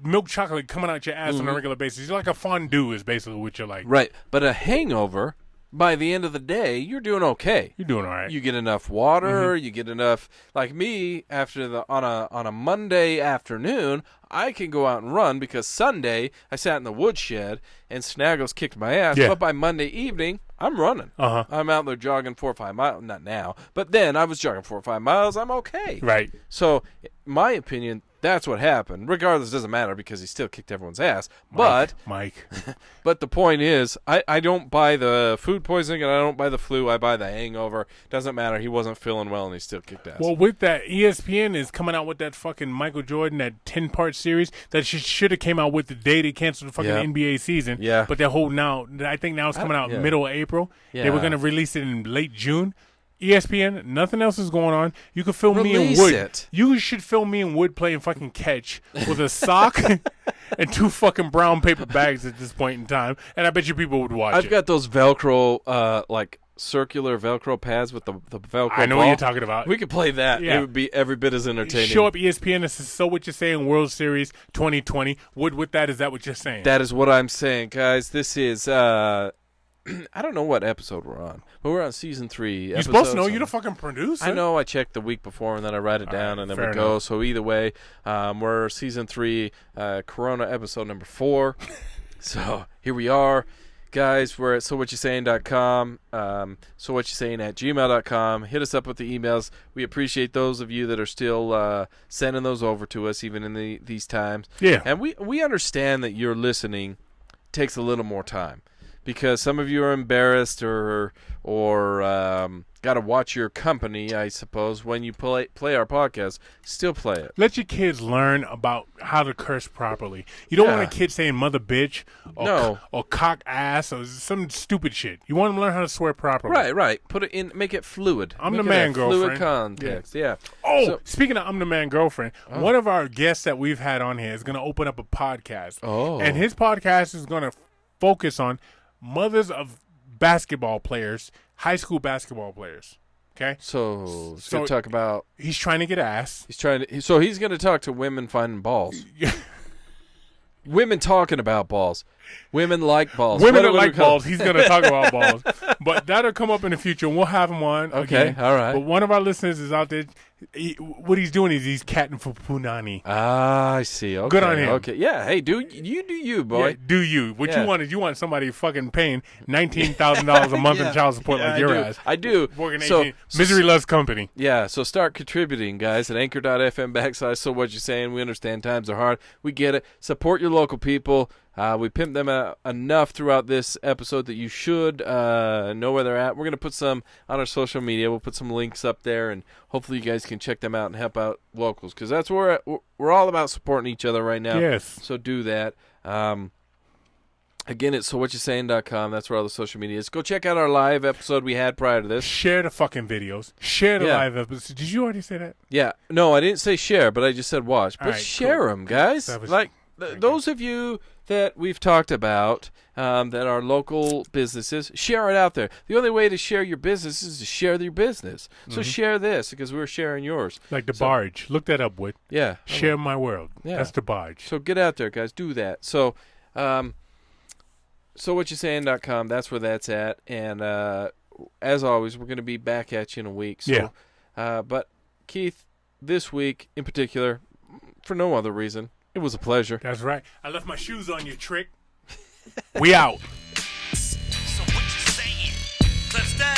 milk chocolate coming out your ass on a regular basis. You're like a fondue is basically what you're like. Right, but a hangover. By the end of the day, you're doing okay. You're doing all right. You get enough water. You get enough. Like me, after on a Monday afternoon, I can go out and run because Sunday I sat in the woodshed and Snaggles kicked my ass. Yeah. But by Monday evening, I'm running. Uh-huh. I'm out there jogging 4 or 5 miles. Not now, but then I was jogging 4 or 5 miles. I'm okay. Right. So, my opinion, that's what happened. Regardless, it doesn't matter because he still kicked everyone's ass. But Mike. but the point is, I don't buy the food poisoning and I don't buy the flu. I buy the hangover. Doesn't matter. He wasn't feeling well and he still kicked ass. Well, with that, ESPN is coming out with that fucking Michael Jordan, that 10-part series that should have came out with the day they canceled the fucking NBA season. Yeah. But they're holding out. I think now it's coming out middle of April. Yeah. They were going to release it in late June. ESPN, nothing else is going on. You could film me and Release Wood. it. You should film me and Wood playing fucking catch with a sock and 2 fucking brown paper bags at this point in time. And I bet you people would watch it. I've got those Velcro, like circular Velcro pads with the Velcro I know ball. what you're talking about. We could play that. Yeah. It would be every bit as entertaining. Show up ESPN. This is So What You're Saying World Series 2020. Wood, with that, is that what you're saying? That is what I'm saying, guys. This is I don't know what episode we're on, but we're on season 3. You're supposed to know. You're the fucking producer. I know. I check the week before and then I write it down and then we fair go. enough. So either way, we're season 3, Corona episode number 4. So here we are. Guys, we're at SoWhutChuSayin.com, SoWhutChuSayin@gmail.com. Hit us up with the emails. We appreciate those of you that are still sending those over to us, even in these times. Yeah. And we understand that your listening takes a little more time because some of you are embarrassed or got to watch your company, I suppose, when you play our podcast. Still play it. Let your kids learn about how to curse properly. You don't want a kid saying mother bitch or cock ass or some stupid shit. You want them to learn how to swear properly. Right. Put it in, make it fluid. I'm Make the it man, a girlfriend. Fluid context, yeah. Oh, speaking of I'm the man, girlfriend, one of our guests that we've had on here is going to open up a podcast. Oh. And his podcast is going to focus on mothers of basketball players, high school basketball players. Okay? So he's going to talk about... He's trying to get ass. He's going to talk to women finding balls. Women talking about balls. Women like balls. Women that like balls. He's going to talk about balls. But that'll come up in the future, and we'll have him on. Okay, again. all right. But one of our listeners is out there. What he's doing is he's catting for punani. Ah, I see. Okay. Good on him. Okay. Yeah. Hey, do you, boy. Yeah, do you? What Yeah. you want is you want somebody fucking paying $19,000 a month in child support like your ass. I do. Working So- 18. Misery loves company. Yeah, so start contributing, guys, at anchor.fm/SoWhutChuSayin. We understand times are hard. We get it. Support your local people. We pimped them enough throughout this episode that you should know where they're at. We're going to put some on our social media. We'll put some links up there, and hopefully you guys can check them out and help out locals, because that's where we're all about supporting each other right now. Yes. So do that. Again, it's SoWhutChuSayin.com. That's where all the social media is. Go check out our live episode we had prior to this. Share the fucking videos. Share the Yeah. live episodes. Did you already say that? Yeah. No, I didn't say share, but I just said watch. But All right, share cool. them, guys. That was- Like Thank those of you that we've talked about that are local businesses, share it out there. The only way to share your business is to share your business. So share this because we're sharing yours. Like the barge. Look that up, Wood. Yeah. Share my world. Yeah. That's the barge. So get out there, guys. Do that. So, SoWhutChuSayin.com. That's where that's at. And as always, we're going to be back at you in a week. So, Yeah. But Keith, this week in particular, for no other reason, it was a pleasure. That's right. I left my shoes on you, trick. We out. So what you saying? Clips that.